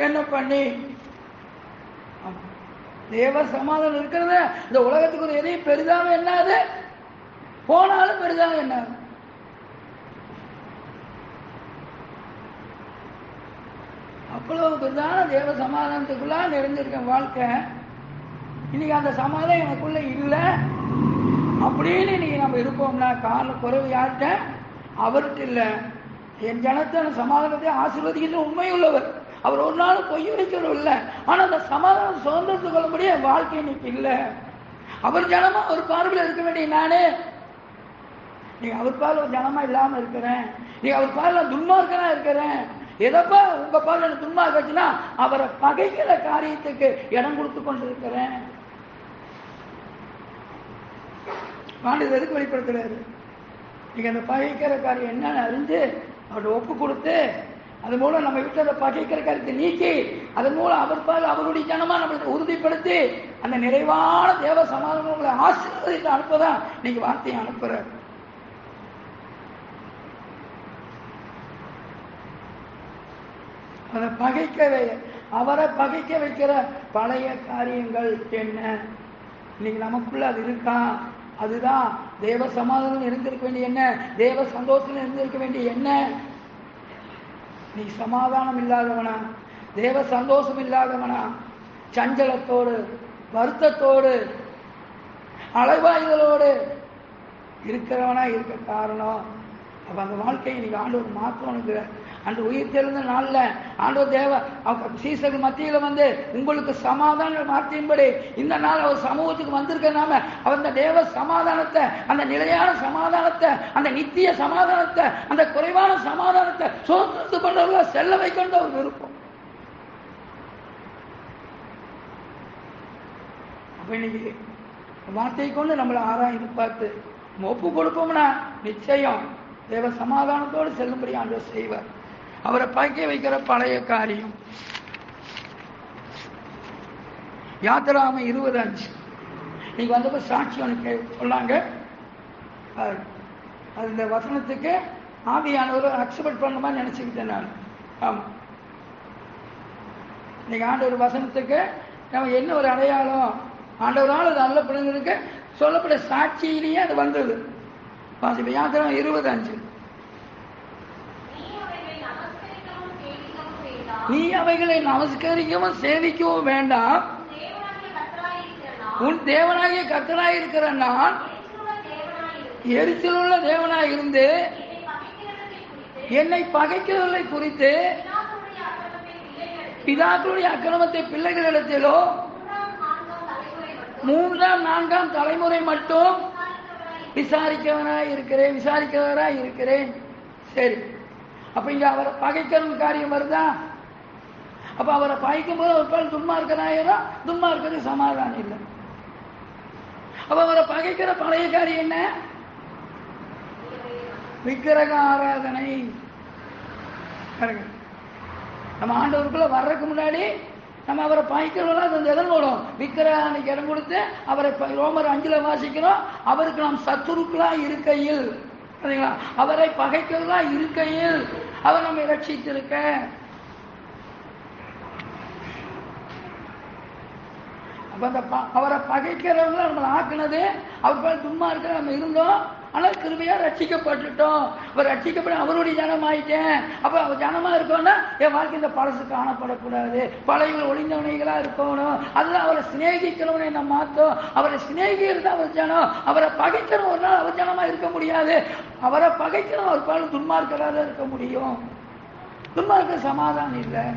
என்ன பண்ணி, தேவ சமாதானம் இருக்கிறத இந்த உலகத்துக்குரிய எதையும் பெரிதாக என்னாது, போனாலும் பெரிதாக என்ன. அவ்வளவு பெரிதான தேவ சமாதானத்துக்குள்ள நிறைஞ்சிருக்க வாழ்க்கை. இன்னைக்கு அந்த சமாதானம் எனக்குள்ள இல்லை அப்படின்னு இன்னைக்கு நம்ம இருப்போம்னா காரணம் குறைவு யார்கிட்ட? அவர்கிட்ட இல்லை. என் ஜனத்தை சமாதானத்தை ஆசீர்வதிக்கின்ற உண்மையுள்ளவர். அவர் ஒரு நாள் பொய் வைக்கிறவர் இல்லை. ஆனா அந்த சமாதானம் சுதந்திரத்து கொள்ளும்படியே வாழ்க்கை இன்னைக்கு இல்லை. அவர் ஜனமா அவர் பார்வையில் இருக்க வேண்டிய நானே நீ அவர் பார்வை ஜனமா இல்லாம இருக்கிறேன், நீ அவர் பார்வை துன்மார்க்கனா இருக்கிறேன். எதப்பா உங்க பார்வை துன்மார்க்கச்சுன்னா அவரை பகைக்கிற காரியத்துக்கு இடம் கொடுத்து கொண்டு இருக்கிறேன். ஆண்டு எதுக்கு வெளிப்படுத்துறாரு? நீங்க அந்த பகைக்கிற காரியம் என்னன்னு அறிஞ்சு அவர்கிட்ட ஒப்பு கொடுத்து அது மூலம் நம்ம விட்டு அதை பகைக்கிற கருத்தை நீக்கி அதன் மூலம் அவருடைய ஜனமா நம்மளுக்கு உறுதிப்படுத்தி அந்த நிறைவான தேவ சமாதானங்களை ஆசீர்வதித்து அனுப்பதான் நீங்க வார்த்தையை அனுப்புற. அதை அவரை பகைக்க வைக்கிற பழைய காரியங்கள் என்ன? இன்னைக்கு நமக்குள்ள அது இருக்கா? அதுதான் தேவ சமாதானம் இருந்திருக்க வேண்டிய என்ன, தேவ சந்தோஷம் இருந்திருக்க வேண்டிய என்ன? நீ சமாதானம் இல்லாதவனா, தேவ சந்தோஷம் இல்லாதவனா, சஞ்சலத்தோடு வருத்தத்தோடு அலைவாய்களோடு இருக்கிறவனா இருக்க காரணம். அப்ப அந்த வாழ்க்கையை இன்னைக்கு ஆண்டவர் மாற்றணுங்கிற அந்த உயிர் தெழுந்த நாள்ல ஆண்டவர் தேவ சீசர்கள் மத்தியில வந்து உங்களுக்கு சமாதான வார்த்தையின்படி இந்த நாள் அவர் சமூகத்துக்கு வந்திருக்கனாம அவர் அந்த தேவ சமாதானத்தை, அந்த நிலையான சமாதானத்தை, அந்த நித்திய சமாதானத்தை, அந்த குறைவான சமாதானத்தை சுதந்திரத்து கொண்டவர்கள செல்ல வைக்கொண்டு அவர் விருப்பம். அப்ப இன்னைக்கு வார்த்தையை கொண்டு நம்மளை ஆராய்ந்து பார்த்து ஒப்பு கொடுப்போம்னா நிச்சயம் தேவ சமாதானத்தோடு செல்லும்படி ஆண்டவர் செய்வார். அவரை பகைக்க வைக்கிற பழைய காரியம். யாத்திராம 20:5 நீங்க வந்தப்ப சாட்சி ஒன்று சொன்னாங்க. அது இந்த வசனத்துக்கு ஆவியானவர் அக்செப்ட் பண்ண மாதிரி நினைச்சுக்கிட்டேன் நான். ஆமா, இன்னைக்கு ஆண்டவர் வசனத்துக்கு நம்ம என்ன ஒரு அடையாளம், ஆண்டவரால் அது நல்ல பிள்ளைங்களுக்கு சொல்லப்பட்ட சாட்சியிலேயே அது வந்தது. யாத்திராம 20:5 நீ அவைகளை நமஸ்கரிக்கவும் சேவிக்கவும் வேண்டாம், உன் தேவனாகிய கர்த்தராய் இருக்கிற நான் எரிச்சலுள்ள தேவனாய் இருந்து என்னை பகைக்கிறவர்களை குறித்து பிதாக்களுடைய அக்கிரமத்தை பிள்ளைகளிடத்திலோ 3ஆம் 4ஆம் தலைமுறை மட்டும் விசாரிக்கிறவராய் இருக்கிறேன். சரி, அப்ப இங்க அவரை பகைக்கிற காரியம் வருதா? அப்ப அவரை பகைக்கும் போது ஒரு பால் துன்மார்க்கனாயிரம், துன்மார்க்கது சமாதானம் இல்லை. அப்ப அவரை பகைக்கிற பழைய காரியம் என்ன? விக்கிரக ஆராதனை. நம்ம ஆண்டவருக்குள்ள வர்றதுக்கு முன்னாடி நம்ம அவரை பகைக்கிறவங்களா அந்த இடம் போடும். விக்கிரகாనికి இடம் கொடுத்து அவரை ரோமர் 5 வாசிக்கிறோம். அவருக்கு நாம் சத்துருக்களா இருக்கையில், அவரை பகைக்கிறதா இருக்கையில் அவர் நம்மை ரட்சித்திருக்க. அப்ப அந்த அவரை பகைக்கிறவங்கள நம்ம ஆக்குனது அவர் பேர் துன்மா இருக்கிற நம்ம இருந்தோம். ஆனால் கிருபையா ரட்சிக்கப்பட்டுட்டோம். அவர் ரட்சிக்கப்பட அவருடைய ஜனம் ஆயிட்டேன். அப்ப அவர் ஜனமா இருக்கோம்னா என் வாழ்க்கை இந்த பழசு காணப்படக்கூடாது, பழைய ஒளிந்தவனைகளா இருக்கணும். அதுதான் அவரை சிநேகிக்கிறவனை நம்ம மாத்தோம். அவரை சிநேகிக்கிறது அவர் ஜனம். அவரை பகைக்கிறவன் ஒரு நாள் அவர் ஜனமா இருக்க முடியாது. அவரை பகைக்கிறவன் அவர் பாலும் துன்மார்க்கராக இருக்க முடியும். துன்மார்க்க சமாதானம் இல்லை.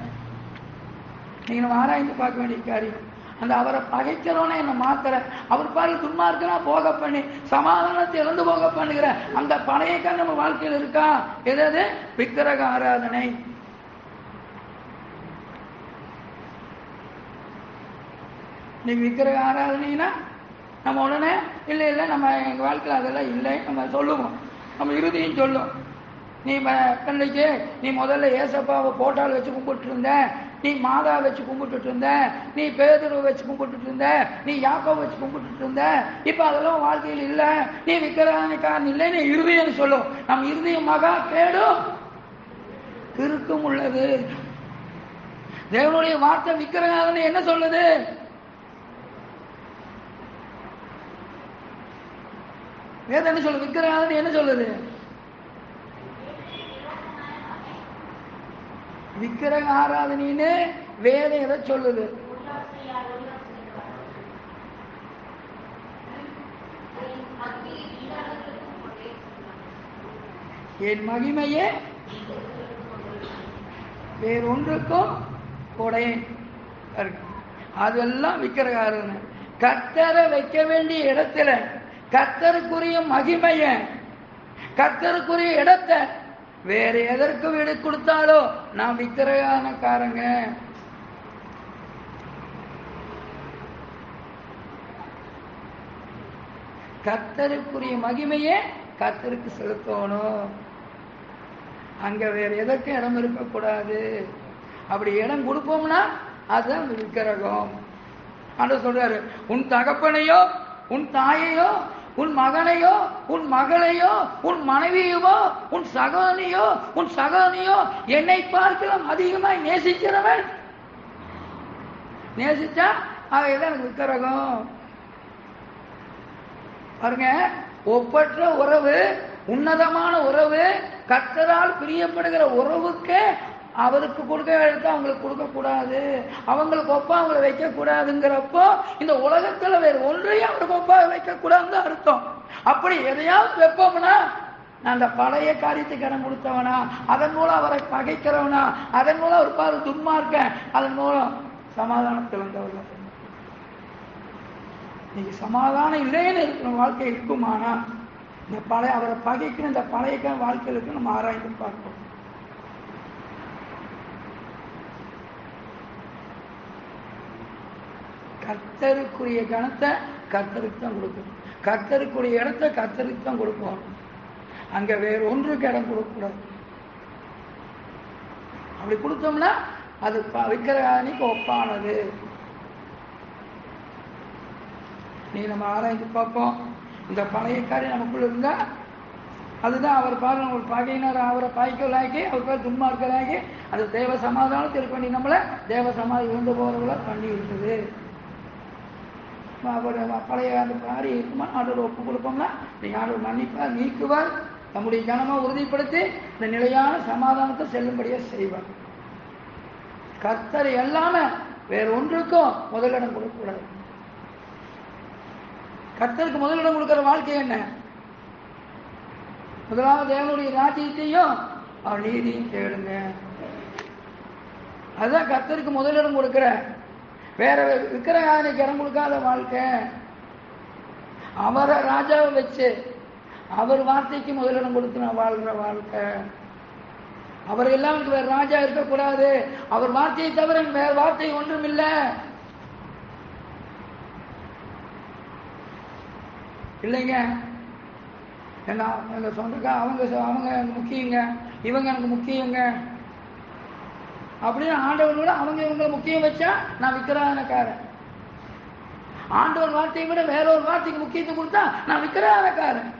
நீங்க நம்ம ஆராய்ந்து பார்க்க வேண்டிய காரியம். அந்த அவரை பகைக்கிறவனை என்ன மாத்திர அவர் பாரு துன்மார்க்கனா போக பண்ணி சமாதானத்தை இழந்து போக பண்ணுகிற அந்த பழைய நம்ம வாழ்க்கையில் இருக்கா? எதாவது விக்கிரக ஆராதனை. நீங்க விக்கிரக ஆராதனைனா நம்ம உடனே இல்லை நம்ம எங்க வாழ்க்கையில் அதெல்லாம் இல்லை நம்ம சொல்லுவோம். நம்ம இறுதியும் சொல்லும். நீ பிள்ளைக்கு நீ முதல்ல ஏசப்பாவை போட்டால் வச்சு கும்பிட்டு இருந்த, நீ மாதா வச்சு கும்பிட்டு இருந்த, நீ பேதுருவை வச்சு கும்பிட்டு இருந்த, நீ யாக்கோவை வச்சு கும்பிட்டு இருந்த, இப்ப அதெல்லாம் வாழ்க்கையில் இல்ல, நீ விக்கிரகாரன் இல்லை, நீ இருதயம் சொல்லும். நம்ம இருதயம் மகா கேடும் கிறுக்கும் உள்ளது. தேவனுடைய வார்த்தை விக்கிரகாரன் என்ன சொல்லுது? வேதம் என்ன சொல்லு? விக்கிரகாரன் என்ன சொல்லுது? விக்கிரக ஆராதனைன்னு வேதம் எதை சொல்லுது? என் மகிமையே வேறொன்றுக்கும் கொடையேன். அதெல்லாம் விக்கிரக ஆராதனை. கர்த்தரை வைக்க வேண்டிய இடத்துல கர்த்தருக்குரிய மகிமைய, கர்த்தருக்குரிய இடத்தை வேற எதற்கு வீடு கொடுத்தாலோ நான் விக்கிரகாரங்க. கர்த்தருக்குரிய மகிமையே கர்த்தருக்கு செலுத்தணும். அங்க வேற எதற்கும் இடம் இருக்கக்கூடாது. அப்படி இடம் கொடுப்போம்னா அதுதான் விக்கிரகம். ஆண்டவர் சொல்றாரு, உன் தகப்பனையோ உன் தாயையோ உன் மகனையோ உன் மகளையோ உன் மனைவியோ உன் சகோதரியோ என்னை பார்க்கலாம் அதிகமாய் நேசிக்கிறவன் நேசிச்சா அவைதான் எனக்கு விக்கிரகம். பாருங்க, ஒப்பற்ற உறவு, உன்னதமான உறவு, கர்த்தரால் பிரியப்படுகிற உறவுக்கு அவருக்கு கொடுக்க எடுத்து அவங்களுக்கு கொடுக்க கூடாது, அவங்களுக்கு ஒப்பா அவங்களை வைக்க கூடாதுங்கிறப்போ இந்த உலகத்துல வேறு ஒன்றையும் அவருக்கு ஒப்பா வைக்க கூடாதுன்னு அர்த்தம். அப்படி எதையாவது வைப்போம்னா நான் அந்த பழைய காரியத்துக்கு இடம் கொடுத்தவனா, அதன் மூலம் அவரை பகைக்கிறவனா, அதன் மூலம் ஒரு பாரு துன்மார்க்கன், அதன் மூலம் சமாதானத்தில் வந்தவர்கள். நீங்க சமாதானம் இல்லைன்னு இருக்கிற வாழ்க்கை இருக்குமானா இந்த பழைய அவரை பகைக்கணும், இந்த பழைய வாழ்க்கைகளுக்கு நம்ம ஆராய்ந்து பார்ப்போம். கர்த்தருக்குரிய கணத்தை கர்த்தருக்கு தான் கொடுக்கணும், கர்த்தருக்குரிய இடத்தை கர்த்தருக்கு தான் கொடுக்கணும். அங்க வேற ஒன்றுக்கு இடம் கொடுக்கக்கூடாது. அப்படி கொடுத்தோம்னா அது விக்கிரகாணிக்கு ஒப்பானது. நீ நம்ம ஆராய்ந்து பார்ப்போம். இந்த பழைய காரியம் நமக்குள்ள இருந்தா அதுதான் அவர் பாரு நம்ம பகையினர் அவரை பாய்க்கலாக்கி அவர் பேர் துன்மார்க்கலாக்கி அது தேவ சமாதானத்தில் பண்ணி நம்மளை தேவ சமாதானம் இருந்து போறவங்கள பண்ணி இருக்குது. பழைய அந்த காரியம் இருக்குமா ஆண்டோட ஒப்பு கொடுப்போம்னா நீ ஆண்டோட மன்னிப்பார், நீக்குவார், நம்முடைய ஜனமா உறுதிப்படுத்தி இந்த நிலையான சமாதானத்தை செல்லும்படியா செய்வார். கர்த்தர் எல்லாமே வேற ஒன்றுக்கும் முதலிடம் கொடுக்கக்கூடாது. கர்த்தருக்கு முதலிடம் கொடுக்கிற வாழ்க்கை என்ன? முதலாவது தேவனுடைய ராஜ்யத்தையும் அவர் நீதியும் தேடுங்க. அதுதான் கர்த்தருக்கு முதலிடம் கொடுக்கிற. வேற விக்கிரகாணிக்கு இடம் கொடுக்காத வாழ்க்கை, அவரை ராஜாவை வச்சு அவர் வார்த்தைக்கு முதலிடம் கொடுத்து நான் வாழ்கிற வாழ்க்கை. அவர் எல்லாம் வேற ராஜா இருக்கக்கூடாது, அவர் வார்த்தையை தவிர வேற வார்த்தை ஒன்றும் இல்லை. இல்லைங்க, என்ன எங்க சொந்தக்கா அவங்க எனக்கு முக்கியங்க, இவங்க எனக்கு முக்கியங்க அப்படின்னு ஆண்டவர்களோட அவங்க இவங்களை முக்கியம் வச்சா நான் விக்கிரகாரக்காரன். ஆண்டவர் வார்த்தையை விட வேற ஒரு வார்த்தைக்கு முக்கியத்துவம் கொடுத்தா நான் விக்கிரகாரக்காரன்.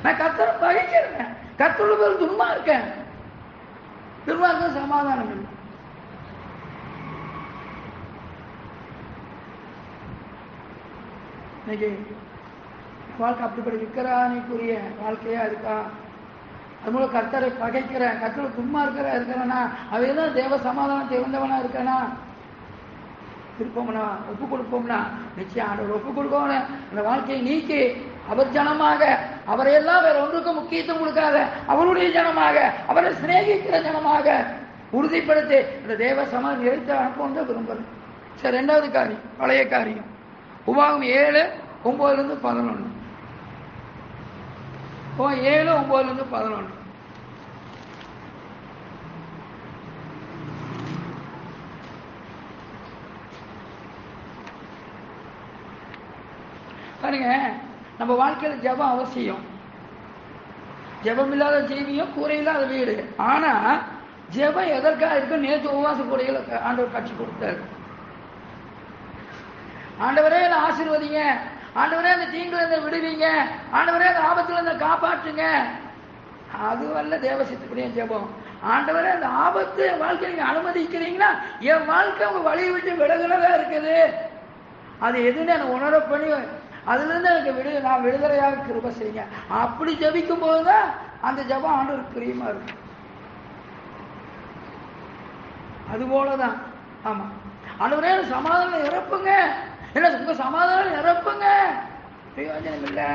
நான் கர்த்தரை பகைக்கிறேன், கர்த்தரோட பேர் துன்மா இருக்கேன், துன்மார்க்கம் சமாதானம் இல்லை. இன்னைக்கு வாழ்க்கை அப்படிப்பட்ட விக்கிரகாணிக்குரிய வாழ்க்கையா இருக்கா? அது மூலம் கர்த்தரை பகைக்கிறேன், கர்த்தரை துன்மா இருக்கிறனா, அவைதான் தேவ சமாதானத்தை இழந்தவனா இருக்கனா? இருப்போம்னா ஒப்பு கொடுப்போம்னா நிச்சயம் ஆண்டவர் ஒப்பு கொடுக்கணும். அந்த வாழ்க்கையை நீக்கி அவர் ஜனமாக, அவரையெல்லாம் வேற ஒன்றுக்கும் முக்கியத்துவம் கொடுக்காத அவருடைய ஜனமாக, அவரை சிநேகிக்கிற ஜனமாக உறுதிப்படுத்தி இந்த தேவ சமாதானம் நிறைத்து அனுப்ப விரும்புகிறேன். சரி, ரெண்டாவது காரியம் பழைய காரியம். உபாகம் 7:9-11. 7:9-11. பாருங்க, நம்ம வாழ்க்கையில ஜெபம் அவசியம். ஜெபம் இல்லாத ஜீவியம், கூரை இல்லாத வீடு. ஆனா ஜெபம் எதற்காக இருக்கு? நேற்று உபவாச கூடைகளை ஆண்டவர் காட்சி கொடுத்தாரு. ஆண்டவரே என்னை ஆசீர்வதிங்க, ஆண்டவரே அந்த தீங்குல இருந்து விடுவீங்க, ஆண்டவரே அந்த ஆபத்துல இருந்து காப்பாற்றுங்க. அதுவல்ல தேவசித்துக்குரிய ஜெபம். ஆண்டவரே அந்த ஆபத்து என் வாழ்க்கை நீங்க அனுமதிக்கிறீங்கன்னா என் வாழ்க்கை உங்க வழியை விட்டு விலகுனதா இருக்குது, அது எதுன்னு எனக்கு உணர பண்ணி அதுல இருந்து எனக்கு நான் விடுதலையாக கிருபை செய்யுங்க. அப்படி ஜபிக்கும் போதுதான் அந்த ஜபம் ஆண்டவருக்கு பிரியமா இருக்கு. அது போலதான். ஆமா, ஆண்டவரே சமாதானம் இறப்புங்க, என்ன உங்க சமாதானம் இறப்புங்க, பிரயோஜனம் இல்லை.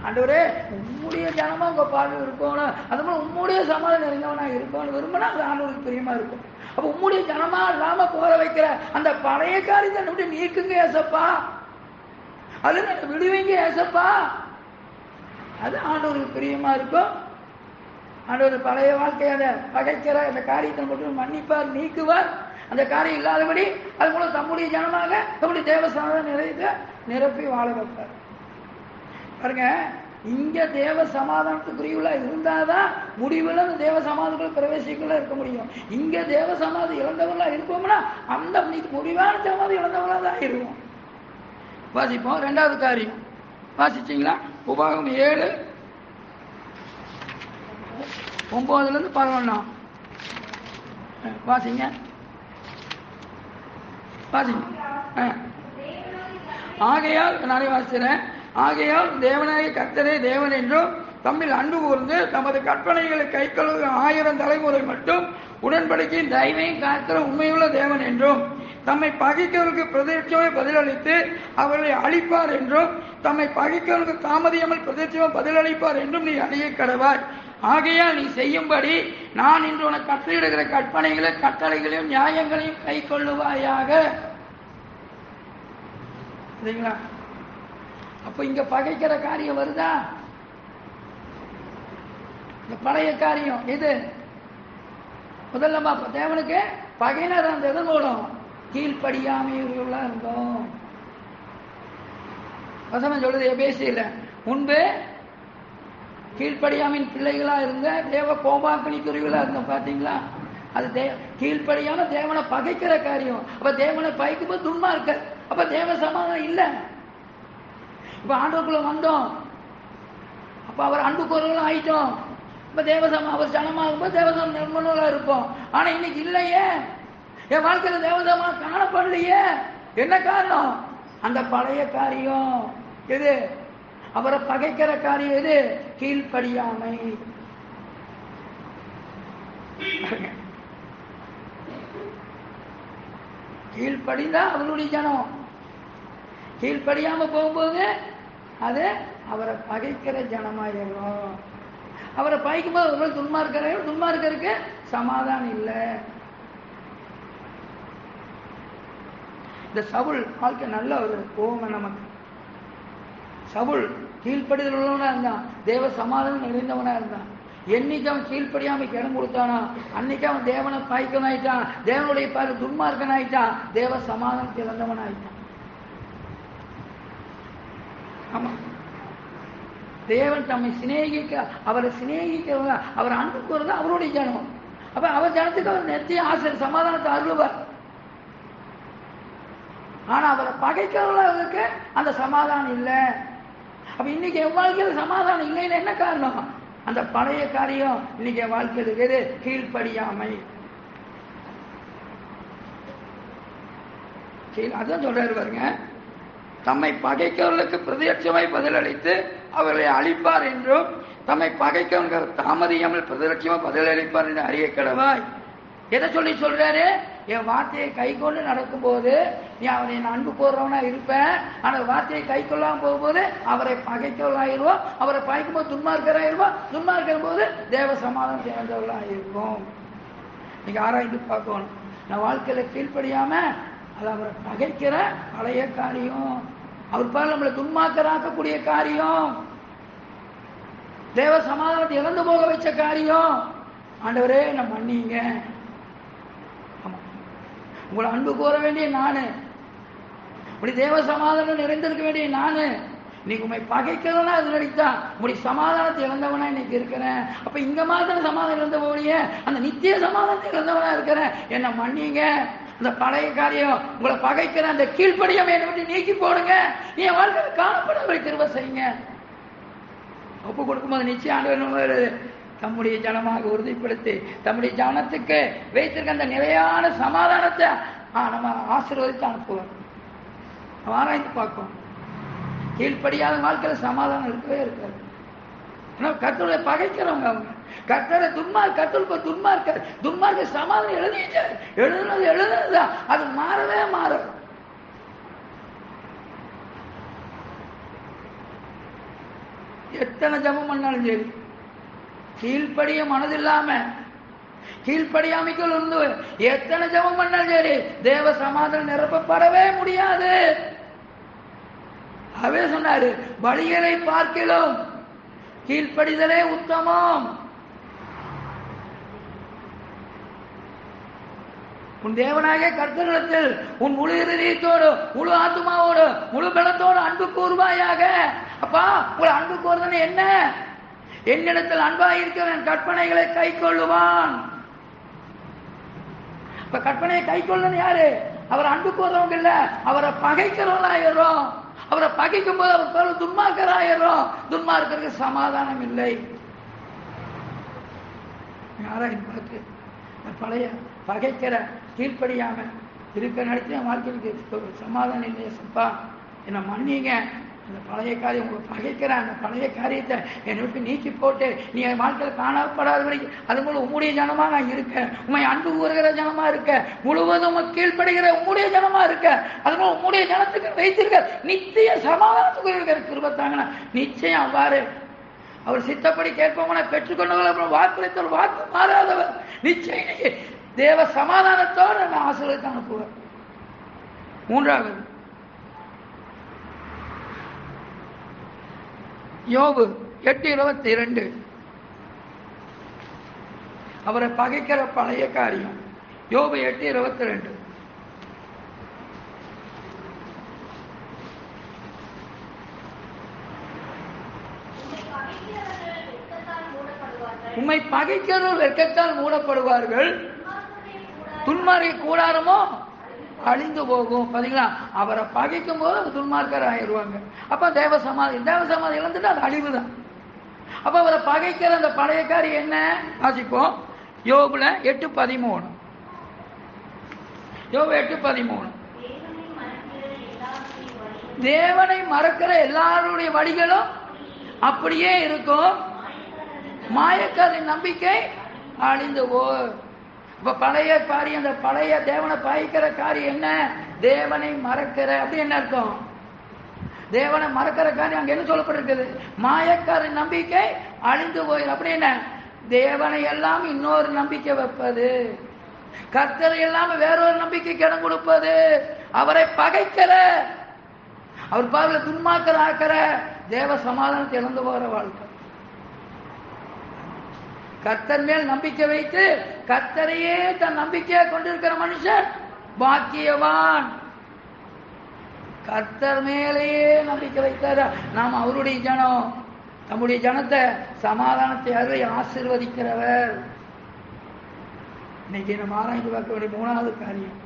ஆண்டவரே உம்முடைய ஜனமா உங்க பார்வை இருக்கணும், அது போல உம்முடைய சமாதானம் நிறைந்தவனா இருக்கணும் விரும்பினா அது ஆண்டவருக்கு பிரியமா இருக்கும். அப்ப உம்முடைய ஜனமா இல்லாம போற வைக்கிற அந்த பழைய காரியத்தை எப்படி நீக்குங்க ஏசப்பா, அது விடுவீங்க ஏசப்பா, அது ஆண்டவருக்கு பிரியமா இருக்கும். ஆண்டவர் பழைய வாழ்க்கையை பகைக்கிற அந்த காரியத்தை மட்டும் மன்னிப்பார், நீக்குவார். அந்த காரியம் இல்லாதபடி அது மூலம் தம்முடைய ஜனமாக தம்முடைய தேவஸ்தானம் நிறைத்து நிரப்பி வாழ வைப்பார். பாருங்க, இங்க தேவ சமாதானத்துக்குரியவளா இருந்தாதான் முடிவுல அந்த தேவ சமாதானத்துக்குள்ள பிரவேசிக்குள்ள இருக்க முடியும். இங்க தேவ சமாதி இழந்தவர்களா இருப்போம்னா அந்த முடிவான சமாதி இழந்தவர்களா தான் இருக்கும். வாசிப்போம். 2வது காரியம் வாசிச்சீங்களா? உபாகம் 7:9-11 வாசிங்க. வாசிங்க. ஆகையால் நானே வாசிக்கிறேன். ஆகையால் தேவனாகிய கர்த்தரே தேவன் என்றும் தம்மில் அன்பு கூர்ந்து தமது கற்பனைகளை கைக்கொள்ளும் 1000 தலைமுறை மட்டும் உடன்படிக்கையின் தயவையும் காக்கிற உண்மையுள்ள தேவன் என்றும் தம்மை பகைக்கிறவர்களுக்கு பிரதிஷ்டமே பதிலளித்து அவர்களை அழிப்பார் என்றும் தம்மை பகைக்கிறவர்களுக்கு தாமதியாமல் பிரதிஷ்டமே பதிலளிப்பார் என்றும் நீ அறிய கடவாய். ஆகையால் நீ செய்யும்படி நான் இன்று உனக்கு கட்டளையிடுகிற கற்பனைகளையும் கட்டளைகளையும் நியாயங்களையும் கை கொள்ளுவாயாக. சரிங்களா? அப்ப இங்க பகைக்கிற காரியம் வருதா? இந்த பழைய காரியம் இது முதல்ல தேவனுக்கு பகையினர் அந்த எதன் மூலம் கீழ்படியாமையுள்ளா இருந்தோம். வசனம் சொல்றது எபேசியில முன்பு கீழ்படியாமின் பிள்ளைகளா இருந்த தேவ கோபாக்கணிக்குரியவர்களா இருந்தோம். பாத்தீங்களா? அது கீழ்படியாம தேவனை பகைக்கிற காரியம். அப்ப தேவனை பகைக்கும்போது துன்மா இருக்க. அப்ப தேவ சமாதானம் இல்ல. இப்ப ஆண்டவருக்குள்ள வந்தோம். அப்ப அவர் அன்புக்குரியவர்களா ஆயிட்டோம். இப்ப தேவசமா அவர் ஜனமாகும்போது தேவசம் நிர்மலா இருப்போம். ஆனா இன்னைக்கு இல்லையே. என் வாழ்க்கையில தேவசமா காணப்படலையே. என்ன காரணம்? அந்த பழைய காரியம் எது? அவரை பகைக்கிற காரியம் எது? கீழ்படியாமை. கீழ்படிந்தா அவருடைய ஜனம். கீழ்படியாம போகும்போது அது அவரை பகைக்கிற ஜனமாயிரும். அவரை பகைக்கும்போது அவர்கள் துன்மார்க்கருக்கு சமாதானம் இல்லை. இந்த சவுல் வாழ்க்கை நல்ல ஒரு கோபம் நமக்கு. சவுல் கீழ்ப்படிதல் உள்ளவனா இருந்தான். தேவ சமாதானம் நிறைந்தவனா இருந்தான். என்னைக்கு அவன் கீழ்ப்படியாமைக்கு இடம் கொடுத்தானா அன்னைக்கு அவன் தேவனை பாய்க்கவன் ஆயிட்டான். தேவனுடைய பாரு துன்மார்க்கன் ஆயிட்டான். தேவ சமாதானம் இழந்தவன் ஆயிட்டான். ஆமா, தேவன் தம்மை சிநேகிக்க அவரை சிநேகிக்கிறவங்க அவர் அன்பு கூறுறது அவருடைய ஜனம். அப்ப அவர் ஜனத்துக்கு அவர் நெத்திய ஆசிரியர் சமாதானத்தை அருள்வார். ஆனா அவரை பகைக்கிறவர்களுக்கு அந்த சமாதானம் இல்லை. அப்ப இன்னைக்கு என் வாழ்க்கையில் சமாதானம் இல்லைன்னு என்ன காரணம்? அந்த பழைய காரியம் இன்னைக்கு என் வாழ்க்கையில் இருக்கிறது கீழ்படியாமை. அதான் சொல்றாரு பாருங்க, தம்மை பகைக்கிறவர்களுக்கு பிரதியட்சமாய் பதிலளித்து அவர்களை அழிப்பார் என்றும் தம்மை பகைக்கிறவங்க தாமதியாமல் பிரதிலட்சமா பதிலளிப்பார் என்று அறிய கடவாய். எதை சொல்லி சொல்றாரு? என் வார்த்தையை கை கொண்டு நடக்கும் போது நீ அவரை அன்பு போடுறவனா இருப்பேன். ஆனா வார்த்தையை கை கொள்ளாம போகும்போது அவரை பகைக்கிறவர்களாயிருவோம். அவரை பகைக்கும் போது துன்மார்க்கராயிருவோம். துன்மார்க்கிற போது தேவ சமாதானம் சேர்ந்தவர்களாயிருக்கும். நீங்க ஆராய்ந்து பார்க்கணும். நான் வாழ்க்கையில கீழ்படியாம அது அவரை பகைக்கிற பழைய காரியம். அவர் பாரு நம்மளை துன்மார்க்கராக்கக்கூடிய காரியம். தேவ சமாதானத்தை இழந்து போக வச்ச காரியம். ஆண்டவரே நான் மன்னிங்க. உங்களை அன்பு கூற வேண்டிய நானு, உடைய தேவ சமாதானம் நிறைந்திருக்க வேண்டிய நானு. இன்னைக்கு உண்மை பகைக்கிறவனா அது நடித்தா உடைய சமாதானத்தை இழந்தவனா இன்னைக்கு இருக்கிறேன். அப்ப இங்க மாத்திரம் சமாதானம் இழந்தவடைய அந்த நித்திய சமாதானத்தை இழந்தவனா இருக்கிறேன். என்ன மன்னிங்க. அந்த பழைய காரியம் உங்களை பகைக்கிற அந்த கீழ்ப்படியாம என்னை விட்டு நீக்கி போடுங்க. நீ என் வாழ்க்கையில் காணப்படவை திரும்ப செய்யுங்க. ஒப்பு கொடுக்கும்போது நிச்சயம் ஆண்டவர் தம்முடைய ஜனமாக உறுதிப்படுத்தி தம்முடைய ஜனத்துக்கு வைத்திருக்க அந்த நிலையான சமாதானத்தை நம்ம ஆசீர்வதித்து அனுப்புவோம். ஆராய்ந்து பார்ப்போம். கீழ்ப்படியாத வாழ்க்கையில சமாதானம் இருக்கவே இருக்காது. கர்த்தரை பகைக்கிறவங்க அவங்க. கர்த்தரை துன்மார்க்க சமாதானம் எழுதுனதுதான் அது மாறவே மாறும். எத்தனை ஜபம் பண்ணாலும் சரி கீழ்ப்படிய மனதில்லாம கீழ்ப்படியாமைக்குள் இருந்து எத்தனை ஜபம் பண்ணாலும் சரி தேவ சமாதானம் நிரப்பப்படவே முடியாது. அவே சொன்னாரு, பலிகளை பார்க்கிலும் கீழ்ப்படிதலே உத்தமம். உன் தேவனாகிய கர்த்தரிடத்தில் உன் முழு இதயத்தோடு, முழு ஆத்துமாவோடு, முழு பலத்தோடு அன்பு கூறுவாயாக. அப்பா, உங்களை அன்பு கூறுறது என்ன? என்னிடத்தில் அன்பாயிருக்கிறவன் கற்பனைகளை கை கொள்ளுவான். இப்ப கற்பனையை கை கொள்ளணும் யாரு? அவர் அன்பு கூறவங்க இல்ல, அவரை பகைக்கிறவங்களாயிரும். அவரை பகைக்கும் போது அவர் பேர் துன்மார்க்கராயிரும். துன்மார்க்கருக்கு சமாதானம் இல்லை. யாராயும் பார்த்து பழைய பகைக்கிற கீழ்ப்படியாம இருக்க நினைச்சு என் வாழ்க்கைக்கு சமாதானம் இல்லையே சப்பா, என்னை மன்னிங்க. அந்த பழைய காரியம் உங்களை பகைக்கிற அந்த பழைய காரியத்தை என்னை விட்டு நீக்கி போட்டு நீ என் வாழ்க்கையில் காணப்படாதபடி அது மூலம் உம்முடைய ஜனமா நான் இருக்கேன். உண்மை அன்பு கூறுகிற ஜனமா இருக்க, முழுவதும் கீழ்ப்படுகிற உம்முடைய ஜனமா இருக்க, அது மூலம் உம்முடைய ஜனத்துக்கு வைத்திருக்க நித்திய சமாதானத்துக்கு இருக்கிற கிருபத்தாங்கன்னா நிச்சயம் அவ்வாறு அவர் சித்தப்படி கேட்பவனை பெற்றுக்கொண்டவர்கள் வாக்குறுத்தல் வாக்கு மாறாதவர் நிச்சயம் தேவ சமாதானத்தோடு நான் ஆசீர்வாதத்தை அனுப்புவேன். மூன்றாவது யோபு 8:22. அவரை பகைக்கிற பழைய காரியம். யோபு 8:22. உம்மை பகைக்கிறவர்கள் வெட்கத்தால் மூடப்படுவார்கள், துன்மார்க்க கூடாரமோ அழிந்து போகும். பாத்தீங்களா, அவரை பகைக்கும் போது அது துன்மார்க்கர் ஆயிடுவாங்க. அப்ப தேவசமாதி இழந்துட்டு அது அழிவுதான். அப்ப அவரை பகைக்கிற அந்த பழைய காரியம் என்ன? வாசிப்போம். யோபுல 8:13. யோபு 8:13. தேவனை மறக்கிற எல்லாருடைய வழிகளும் அப்படியே இருக்கும், மாயக்காரின் நம்பிக்கை அழிந்து போ. இப்ப பழைய காரியம், அந்த பழைய தேவனை பாய்க்கிற காரியம் என்ன? தேவனை மறக்கிற. அப்படி என்ன அர்த்தம்? தேவனை மறக்கிற காரியம் அங்க என்ன சொல்லப்பட்டிருக்குது? மாயக்காரின் நம்பிக்கை அழிந்து போயிடும். அப்படி என்ன? தேவனை எல்லாம் இன்னொரு நம்பிக்கை வைப்பது, கர்த்தரை எல்லாம் வேறொரு நம்பிக்கைக்கு இடம் கொடுப்பது, அவரை பகைக்கிற, அவர் பார்வையில துன்மார்க்கர் ஆக்கிற, தேவ சமாதானத்தை இழந்து போகிற வாழ்க்கை. கர்த்தர் மேல் நம்பிக்கை வைத்து கர்த்தரையே தன் நம்பிக்கையா கொண்டிருக்கிற மனுஷன் பாக்கியவான். கர்த்தர் மேலேயே நம்பிக்கை வைத்தார். நாம் அவருடைய ஜனம், நம்முடைய ஜனத்தை சமாதானத்தை அருளை ஆசீர்வதிக்கிறவர். இன்னைக்கு நம்ம ஆராய்ந்து பார்க்க வேண்டிய மூணாவது காரியம்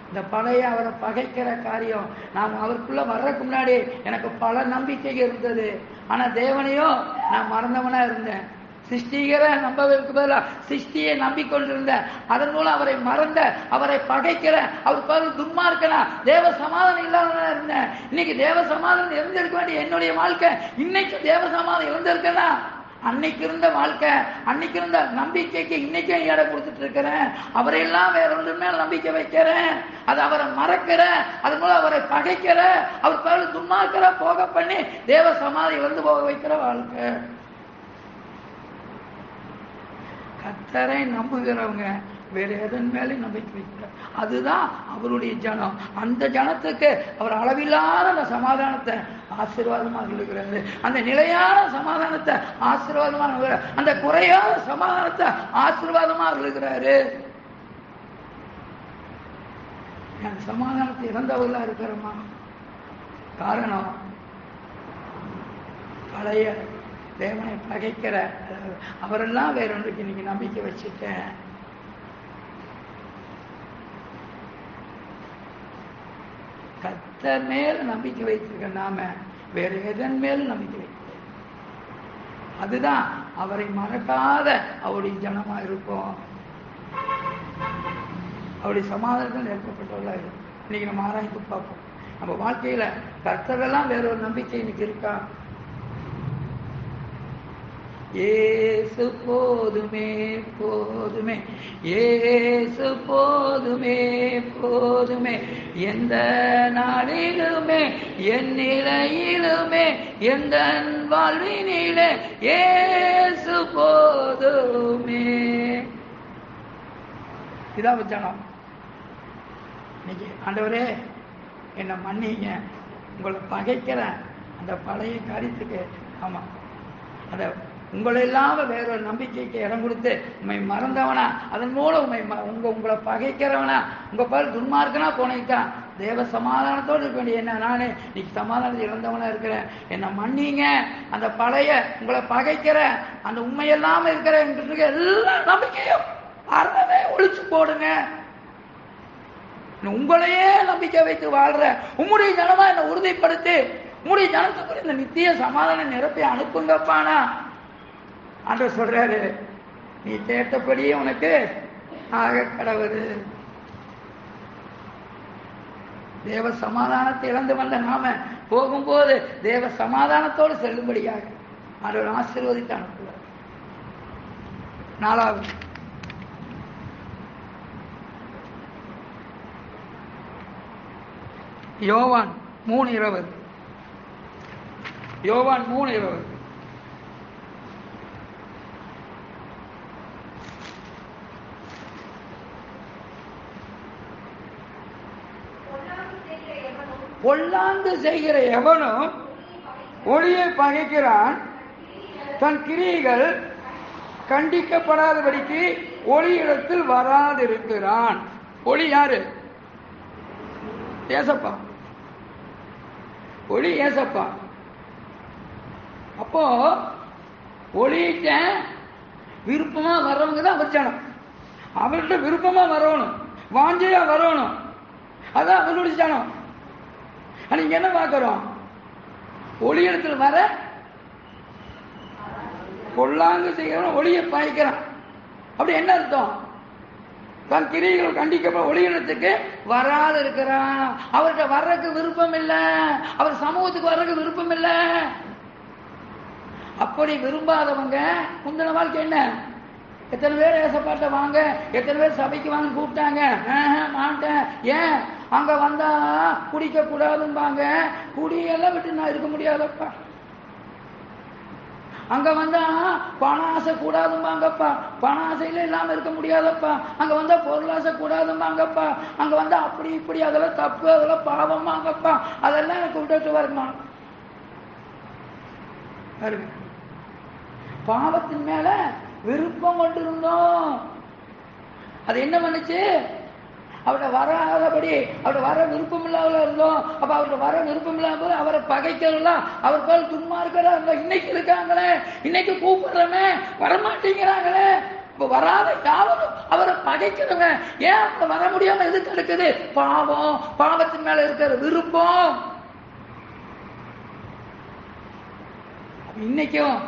இந்த பழைய அவரை பகைக்கிற காரியம். நாம் அவருக்குள்ள வர்றதுக்கு முன்னாடி எனக்கு பல நம்பிக்கை இருந்தது, ஆனா தேவனையோ நான் மறந்தவனா இருந்தேன். சிருஷ்டிகரை நம்பதற்கு பதிலாக சிருஷ்டியை நம்பிக்கொண்டிருந்த, அதன் மூலம் அவரை மறந்த, அவரை பகைக்கிற, அவர் பதில் துன்மார்க்கனா, தேவ சமாதானம் இல்லாதவனா இருந்தேன். இன்னைக்கு தேவ சமாதானம் இருந்திருக்க வேண்டிய என்னுடைய வாழ்க்கை இன்னைக்கு தேவ சமாதானம் இருந்திருக்கேன்னா அன்னைக்கு இருந்த வாழ்க்கை, அன்னைக்கு இருந்த நம்பிக்கைக்கு இன்னைக்கும் இடம் கொடுத்துட்டு இருக்கிறேன். அவரையெல்லாம் வேற ஒன்று மேல நம்பிக்கை வைக்கிறேன். அது அவரை மறக்கிற, அது மூலம் அவரை பகைக்கிற, அவர் பதில் துன்மார்க்கரா போக பண்ணி தேவ சமாதானம் இழந்து போக வைக்கிற வாழ்க்கை. கர்த்தரை நம்புகிறவங்க வேற எதன் மேலே நம்பிக்கை வைக்கிறார். அதுதான் அவருடைய ஜனம். அந்த ஜனத்துக்கு அவர் அளவில்லாத அந்த சமாதானத்தை ஆசீர்வாதமா இருக்கிறாரு. அந்த நிலையான சமாதானத்தை ஆசீர்வாதமா இருக்கிறார். அந்த குறையாத சமாதானத்தை ஆசீர்வாதமா இருக்கிறாரு. சமாதானத்தை இழந்தவர்களா இருக்கிறோமா? காரணம் பழைய தேவனை பகைக்கிற அவரெல்லாம் வேற ஒன்றுக்கு இன்னைக்கு நம்பிக்கை வச்சுட்டேன். கர்த்தர் மேல் நம்பிக்கை வைத்திருக்க நாம வேற எதன் மேல் நம்பிக்கை வைக்கிறோம்? அதுதான் அவரை மறக்காத அவருடைய ஜனமா இருப்போம். அவருடைய சமாதானத்தில் ஏற்பட்டவர்களா இருக்கும். இன்னைக்கு நம்ம ஆராய்ந்து பார்ப்போம். நம்ம வாழ்க்கையில கர்த்தரெல்லாம் வேற ஒரு நம்பிக்கை இன்னைக்கு இருக்கா? ஏசு போதுமே போதுமே, ஏசு போதுமே போதுமே, எந்த நாளிலுமே என் நிலையிலுமே எந்த வாழ்வினிலே ஏசு போதுமே. இதான் ஜனம். இன்னைக்கு ஆண்டவரே என்னை மன்னிங்க, உங்களை பகைக்கிற அந்த பழைய காரியத்துக்கு, ஆமா அந்த உங்களை இல்லாம வேற நம்பிக்கைக்கு இடம் கொடுத்து உண்மை மறந்தவனா, அதன் மூலம் உங்களை பகைக்கிறவனா, உங்க பேர் துன்மார்க்கனா போனீங்கதான் தேவ சமாதானத்தோடு இருக்க வேண்டிய என்ன, நானே இன்னைக்கு சமாதானத்தை இழந்தவனா இருக்கிறேன், என்ன மன்னிங்க. அந்த பழைய உங்களை பகைக்கிற அந்த உண்மையெல்லாம இருக்கிற எல்லா நம்பிக்கையும் அறவே ஒழிச்சு போடுங்க. உங்களையே நம்பிக்கை வைத்து வாழ்ற உம்முடைய ஜனமா என்ன உறுதிப்படுத்தி உம்முடைய ஜனத்துக்கு இந்த நித்திய சமாதான நிரப்பி அனுப்புங்கப்பானா ஆண்டவர் சொல்றாரு. நீ கேட்டபடியே உனக்கு ஆக கடவுள். தேவ சமாதானத்தை இழந்து வந்த நாம போகும்போது தேவ சமாதானத்தோடு செல்லும்படியாக ஆண்டவர் ஆசீர்வதித்து அனுப்புவார். 4வது யோவான் 3:20. யோவான் 3:20. பொல்லாந்து செய்கிற எவனும் ஒளியை பகைக்கிறான், தன் கிரியைகள் கண்டிக்கப்படாதபடிக்கு ஒளியிடத்தில் வராதிருக்கிறான். ஒளி யாரு? ஏசப்பா. ஒளி ஏசப்பா. அப்போ ஒளியிட்ட விருப்பமா வர்றவங்க தான் அவர் ஜனம். அவர்கிட்ட விருப்பமா வரணும், வாஞ்சையா வரணும், அதான் அவர்களுடைய ஜனம். நீங்க என்ன பார்க்கிறோம்? ஒளியிடத்தில் வர பொல்லாங்கு செய்கிறவன் ஒளியை பாய்க்கிறான். அப்படி என்ன அர்த்தம்? தன் கிரியைகள் கண்டிக்கப்பட ஒளியிடத்துக்கு வராது இருக்கிறான். அவர்கிட்ட வர்றதுக்கு விருப்பம் இல்லை, அவர் சமூகத்துக்கு வர்றதுக்கு விருப்பம் இல்லை. அப்படி விரும்பாதவங்க முந்தின வாழ்க்கை என்ன? எத்தனை பேர் ஏசப்பாட்ட வாங்க, எத்தனை பேர் சபைக்கு வாங்க கூப்பிட்டாங்க, மாட்டேன். ஏன்? அங்க வந்தா குடிக்க கூடாதும்பாங்க. குடியெல்லாம் விட்டு நான் இருக்க முடியாதப்பா. அங்க வந்தா பண ஆசை கூடாதும்பாங்கப்பா. பண ஆசையில இல்லாம இருக்க முடியாதப்பா. அங்க வந்தா பொருளாசை கூடாதும்பாங்கப்பா. அங்க வந்தா அப்படி இப்படி அதெல்லாம் தப்பு, அதெல்லாம் பாவமாங்கப்பா. அதெல்லாம் எனக்கு விட்டுட்டு வருமா? பாவத்தின் மேல விருப்பம் கொண்டு இருந்தோம். அது என்ன பண்ணுச்சு? அவரை வராதபடி அவரை வர விருப்பம் இல்லாத இருந்தோம். அப்ப அவருக்கு வர விருப்பம் இல்லாத போது அவரை பகைக்கலாம். அவர் போல் துன்மார்க்கரா இருந்தா இன்னைக்கு இருக்காங்களே, இன்னைக்கு கூப்பிடுறமே வரமாட்டேங்கிறாங்களே. இப்ப வராத யாரும் அவரை பகைக்கிறவங்க. ஏன் அவங்க வர முடியாம எதுக்கு இருக்குது? பாவம், பாவத்தின் மேல இருக்கிற விருப்பம். இன்னைக்கும்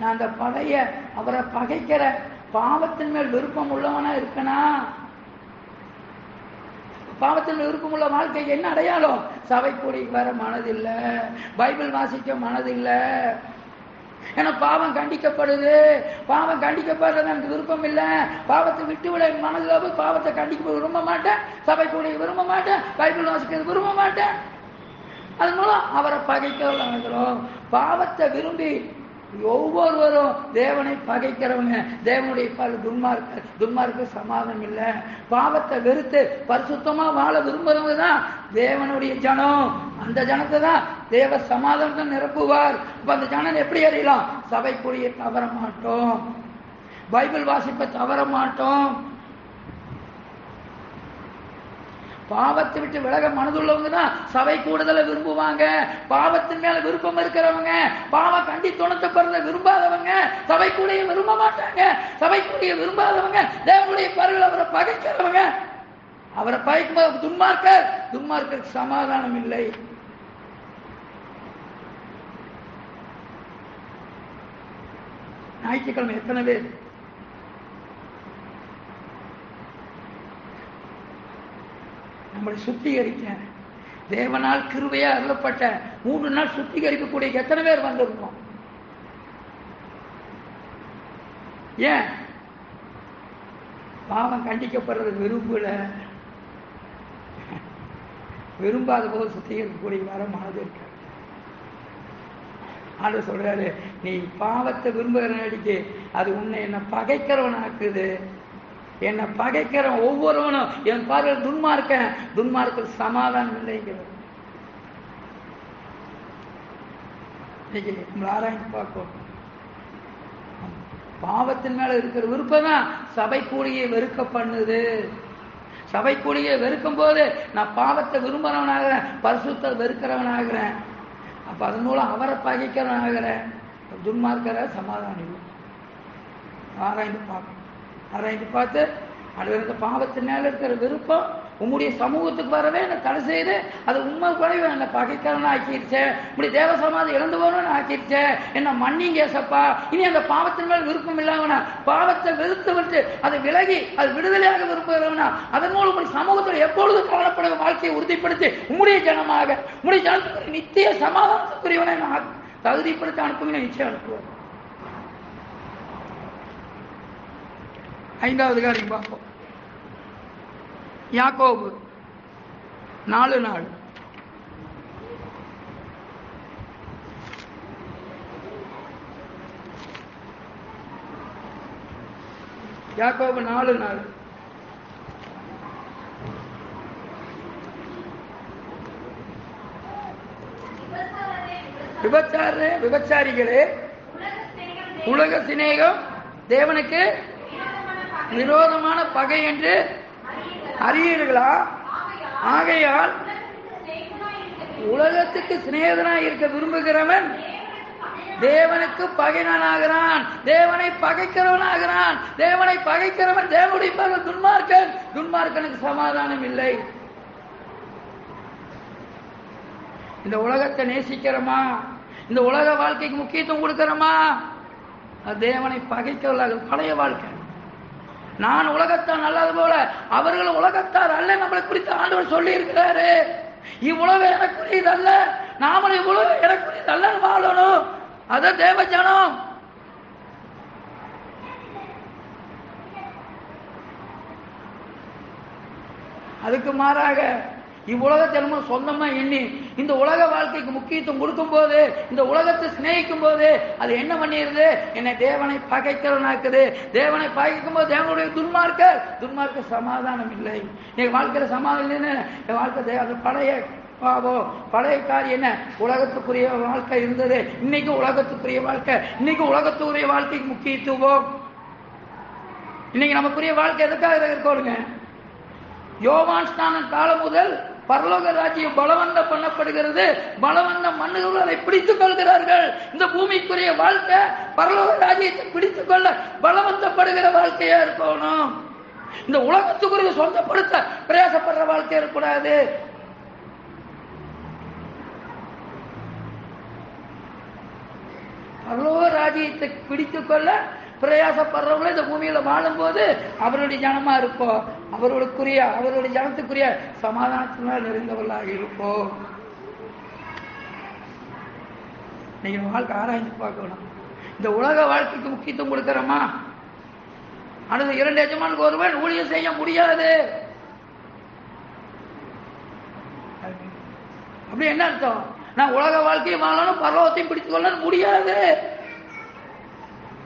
நான் அந்த பழைய அவரை பகைக்கிற பாவத்தின் மேல் விருப்பம் உள்ளவனா இருக்கனா? பாவத்தின் விருப்பம் உள்ள வாழ்க்கைக்கு என்ன அடையாளம்? சபை கூடிக்கு வர மனதில்லை, பைபிள் வாசிக்க மனதில்லை. ஏன்னா பாவம் கண்டிக்கப்படுது. பாவம் கண்டிக்கப்படுறது எனக்கு விருப்பம் இல்லை. பாவத்தை விட்டு விட மனதில் பாவத்தை கண்டிக்க விரும்ப மாட்டேன், சபை கூடிய விரும்ப மாட்டேன், பைபிள் வாசிக்க விரும்ப மாட்டேன். அதன் மூலம் அவரை பகைக்கிறோம். பாவத்தை விரும்பி ஒவ்வொருவரும் தேவனை பகைக்கிறவங்க தேவனுடைய துன்மார்க்க சமாதானம் இல்லை. பாவத்தை வெறுத்து பரிசுத்தமா வாழ விரும்புறவங்க தான் தேவனுடைய ஜனம். அந்த ஜனத்தை தான் தேவ சமாதானத்தை நிரப்புவார். அந்த ஜனம் எப்படி அறியலாம்? சபைக்குரிய தவற மாட்டோம், பைபிள் வாசிப்பை தவற மாட்டோம். பாவத்தை விட்டு விலக மனதுள்ளவங்க தான் சபை கூடுதலை விரும்புவாங்க. பாவத்தின் மேல விருப்பம் இருக்கிறவங்க, பாவம் கண்டி துணத்தப்படுறத விரும்பாதவங்க சபை கூடிய விரும்ப மாட்டாங்க. சபை கூடிய விரும்பாதவங்க தேவனுடைய பருவில் அவரை பகைக்கிறவங்க. அவரை பகைக்கும் துன்மார்க்கருக்கு சமாதானம் இல்லை. ஞாயிற்றுக்கிழமை எத்தனை பேர் நம்மளை சுத்திகரிக்க தேவனால் கிருபையா அருளப்பட்ட 3 நாள் சுத்திகரிக்கக்கூடிய எத்தனை பேர் வந்திருக்கோம்? ஏன்? பாவம் கண்டிக்கப்படுறது விரும்பல, விரும்பாத போது சுத்திகரிக்கக்கூடிய வர மனது இருக்க. ஆண்டவர் சொல்றாரு, நீ பாவத்தை விரும்புகிறடிக்கு அது உன்னை என்ன பகைக்கிறவனாக்குது. என்னை பகைக்கிற ஒவ்வொருவனும் என் பார்வையில் துன்மார்க்க சமாதானம் இல்லைங்கிறது. இன்னைக்கு நம்மளை ஆராய்ச்சி பார்ப்போம். பாவத்தின் மேல இருக்கிற விருப்பம் தான் சபை கூலியை வெறுக்க பண்ணுது. சபை கூலியை வெறுக்கும் போது நான் பாவத்தை விரும்புறவனாகிறேன், பரிசுத்த வெறுக்கிறவனாகிறேன். அப்ப அதன் மூலம் அவரை பகைக்கிறவனாகிறேன். துன்மார்க்கரை சமாதானம் இல்லை. ஆராய்ந்து பார்த்து அது பாவத்தின் மேல இருக்கிற விருப்பம் உங்களுடைய சமூகத்துக்கு வரவே என்ன தடை செய்து அது உண்மை குறைவு என்ன பகைக்கிறவன ஆக்கிருச்சே, இப்படி தேவ சமாதி இழந்து போறவன்னு ஆக்கிருச்சே, என்ன மன்னிங்க ஏசப்பா. இனி அந்த பாவத்தின் மேல் விருப்பம் இல்லாமனா பாவத்தை வெறுத்து விட்டு அதை விலகி அது விடுதலையாக விரும்புகிறவனா அதன் மூலம் உங்களுடைய சமூகத்தில் எப்பொழுதும் காணப்பட வாழ்க்கையை உறுதிப்படுத்தி உங்களுடைய ஜனமாக உங்களுடைய ஜனத்துக்கு நித்திய சமாதானத்துக்குரியவனை நான் தகுதிப்படுத்தி அனுப்புங்க. நிச்சயம் அனுப்புவோம். 5வது காரியம் பார்ப்போம். யாக்கோபு 4:4. யாக்கோபு 4:4. விபச்சாரிகளே, உலக சிநேகம் தேவனுக்கு விரோதமான பகை என்று அறியீர்களா? ஆகையால் உலகத்துக்கு சிநேகிதனாய் இருக்க விரும்புகிறவன் தேவனுக்கு பகைவனாகிறான், தேவனை பகைக்கிறவனாகிறான். தேவனை பகைக்கிறவன் தேவனுடைய பகை துன்மார்க்கன், துன்மார்க்கனுக்கு சமாதானம் இல்லை. இந்த உலகத்தை நேசிக்கிறோமா? இந்த உலக வாழ்க்கைக்கு முக்கியத்துவம் கொடுக்கிறோமா? தேவனை பகைக்கிறவர்கள் பழைய வாழ்க்கை. நான் உலகத்தார் நல்லது போல அவர்கள் உலகத்தார் அல்ல நம்மளை குறித்து ஆண்டவர் சொல்லி இருக்கிறாரு. இவ்வுலகம் எனக்குரியது அல்ல, நாமளும் இவ்வுலகம் எனக்குரியது அல்ல வாழணும். அத தேவ ஜனம். அதுக்கு மாறாக இவ்வுலகத்தை சொந்தமா எண்ணி இந்த உலக வாழ்க்கைக்கு முக்கியத்துவம் கொடுக்கும் போது, இந்த உலகத்தை சிநேகிக்கும் போது அது என்ன பண்ணிடுது? என்னை தேவனை பகைக்கிறவனாக்குது. தேவனை பகைக்கும் போது தேவனுடைய துன்மார்க்க சமாதானம் இல்லை. என் வாழ்க்கையில சமாதானம் இல்லைன்னு என் வாழ்க்கை அது பழைய பாவம், பழைய காரியம். என்ன உலகத்துக்குரிய வாழ்க்கை இருந்தது, இன்னைக்கு உலகத்துக்குரிய வாழ்க்கை. இன்னைக்கு உலகத்துக்குரிய வாழ்க்கைக்கு முக்கியத்துவம். இன்னைக்கு நமக்குரிய வாழ்க்கை எதுக்காக இருக்கோங்க? யோவான் ஸ்நானன் காலம் முதல் பரலோக ராஜ்யம் பலவந்தம் பண்ணப்படுகிறது. பலவந்தம் மண்ணுகள் அதை பிடித்துக் கொள்கிறார்கள். இந்த பூமிக்குரிய வாழ்க்கை பரலோக ராஜ்யத்தை பிடித்துக் கொள்ள பலவந்தப்படுகிற வாழ்க்கையா இருக்கணும். இந்த உலகத்துக்குரிய சொந்தப்படுத்த பிரயாசப்படுற வாழ்க்கை இருக்கக்கூடாது. பரலோக ராஜ்யத்தை பிடித்துக் கொள்ள பிரயாசப்படுறவங்களே இந்த பூமியில வாழும் போது அவருடைய ஜனமா இருப்போம். அவருடைய ஜனத்துக்குரிய சமாதானத்தினால் நிறைந்தவர்களாக இருப்போம். நீங்க வாழ்க்கை ஆராய்ந்து பார்க்கணும். இந்த உலக வாழ்க்கைக்கு முக்கியத்துவம் கொடுக்கிறோமா? அடுத்த 2 எஜமானுக்கு ஒருவன் ஊழியம் செய்ய முடியாது. அப்படி என்ன அர்த்தம்? நான் உலக வாழ்க்கையை வாழணும், பரலோகத்தையும் பிடித்துக் கொள்ள முடியாது.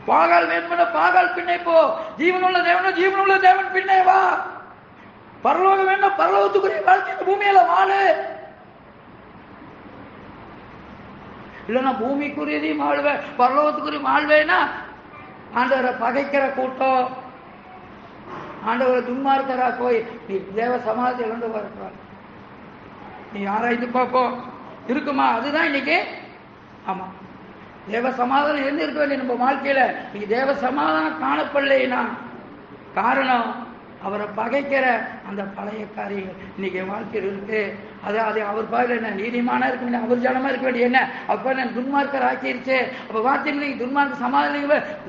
பாகால் வேண்மன பாகால் பின்னே போ, ஜீவனுள்ள தேவன் ஜீவனுள்ள தேவன் பின்னே வா. பரலோகம் வேணும், பரலோகத்துக்குரிய வாழ்க்கை பூமியில வாழு. இல்லைன்னா பூமிக்குரியதையும் வாழ்வேன், பரலோகத்துக்குரிய வாழ்வேன்னா ஆண்டவரை பகைக்கிற கூட்டம், ஆண்டவரை துன்மார்க்கரா போய் நீ தேவ சமாதி இழந்து வரக்கூடாது. நீ ஆராய்ந்து பார்ப்போம் இருக்குமா? அதுதான் இன்னைக்கு. ஆமா, தேவ சமாதானம் இருந்து இருக்க வேண்டிய நம்ம வாழ்க்கையில நீங்க தேவ சமாதானம் காணப்படலைன்னா காரணம் அவரை பகைக்கிற அந்த பழைய காரியங்கள் இன்னைக்கு வாழ்க்கையில் இருக்கு. அது அவர் பாதையில் என்ன நீதிமானா இருக்க வேண்டிய, அவர் ஜனமா இருக்க வேண்டிய என்ன அப்ப என்ன துன்மார்க்கர் ஆக்கிருச்சு. அப்ப வார்த்தைகளை துன்மார்க்க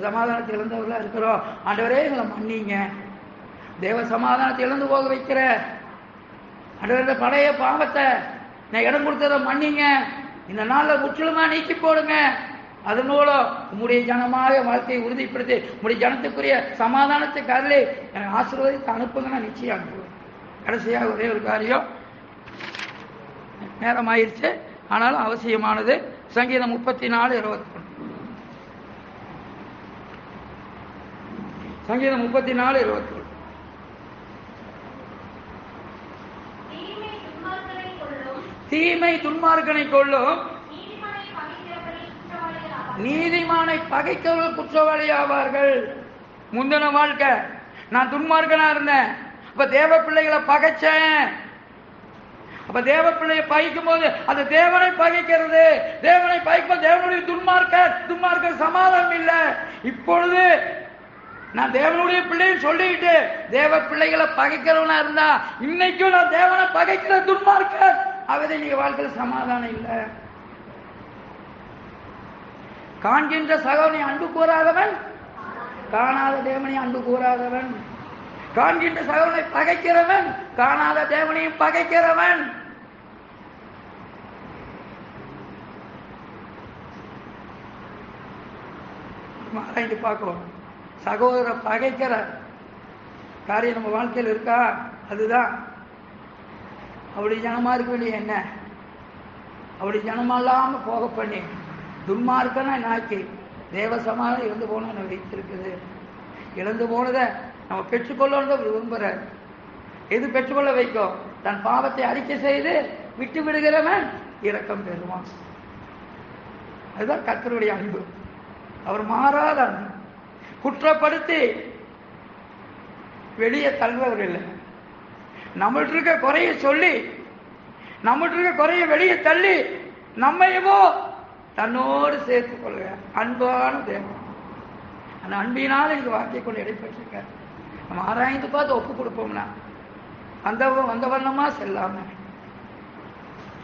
சமாதானத்தை இழந்தவர்களா இருக்கிறோம். ஆண்டவரே எங்களை மன்னிங்க, தேவ சமாதானத்தை இழந்து போக வைக்கிற ஆண்டவரே பழைய பாவத்தை நான் இடம் கொடுத்ததை மன்னிங்க, இந்த நாள்ல முற்றிலுமா நீக்கி போடுங்க. அதன் மூலம் உங்களுடைய ஜனமாக வாழ்க்கையை உறுதிப்படுத்தி உங்களுடைய ஜனத்துக்குரிய சமாதானத்தை கருளை எனக்கு ஆசீர்வதித்து அனுப்புங்கன்னா நிச்சயம் அனுப்புவேன். கடைசியாக ஒரே ஒரு காரியம், நேரம் ஆயிடுச்சு ஆனாலும் அவசியமானது. சங்கீதம் 34:21. சங்கீதம் 34:21. தீமை துன்மார்க்கனை கொள்ளும், நீதிமானை பகைக்கிறவர்கள் குற்றவாளி ஆவார்கள். முந்தின வாழ்க்கை நான் துன்மார்க்கனா இருந்தேன், அப்ப தேவ பிள்ளைகளை பகைச்சேன். அப்ப தேவ பிள்ளையை பகைக்கும் போது அது தேவனை பகைக்கிறது. தேவனை பகைக்கும் தேவனுடைய துன்மார்க்க சமாதானம் இல்லை. இப்பொழுது நான் தேவனுடைய பிள்ளைன்னு சொல்லிட்டு தேவ பிள்ளைகளை பகைக்கிறவனா இருந்தா இன்னைக்கும் நான் தேவனை பகைக்கிற துன்மார்க்க அவதை நீங்க வாழ்க்கையில் சமாதானம் இல்லை. காண்கின்ற சகோதரனை அன்பு கூறாதவன் காணாத தேவனை அன்பு கூறாதவன். காண்கின்ற சகோதரனை பகைக்கிறவன் காணாத தேவனையும் பகைக்கிறவன். ஆராய்ந்து பார்க்கணும். சகோதர பகைக்கிற காரியம் நம்ம வாழ்க்கையில் இருக்கா? அதுதான் அப்படி ஜனமா இருக்க வேண்டிய என்ன, அப்படி ஜனமெல்லாம போக பண்ணி துன்மார்க்கனா நாக்கி தேவ சமாதானம் இழந்து போன வைத்திருக்குது. இழந்து போனதை நம்ம பெற்றுக்கொள்ளணும் விரும்புற. எது பெற்றுக்கொள்ள வைக்கும்? தன் பாவத்தை அறிக்கை செய்து விட்டு விடுகிறவன் இரக்கம் பெறுவான். அதுதான் கர்த்தருடைய அன்பு. அவர் மாறாத அன்பு. குற்றப்படுத்தி வெளியே தள்ளுறவர் இல்லை. நம்மள்ட்ட இருக்க குறைய சொல்லி நம்மள்ட்ட இருக்க குறைய வெளியே தள்ளி நம்மையவோ தன்னோடு சேர்த்துக் கொள்க அன்பான தேவன். அந்த அன்பினால் எனக்கு வார்த்தை கொண்டு இடைப்பட்டிருக்க நம்ம ஆராய்ந்து பார்த்து ஒப்பு கொடுப்போம்னா அந்த வண்ணமா செல்லாம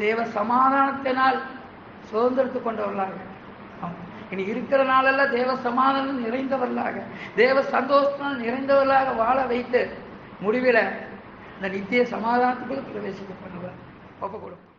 தேவ சமாதானத்தினால் சுதந்திரத்துக் கொண்டவர்களாக இனி இருக்கிற நாளெல்லாம் தேவ சமாதானம் நிறைந்தவர்களாக தேவ சந்தோஷத்தினால் நிறைந்தவர்களாக வாழ வைத்து முடிவில் இந்த நித்திய சமாதானத்துக்குள் பிரவேசிக்க பண்ணுவார். ஒப்பு கொடுப்போம்.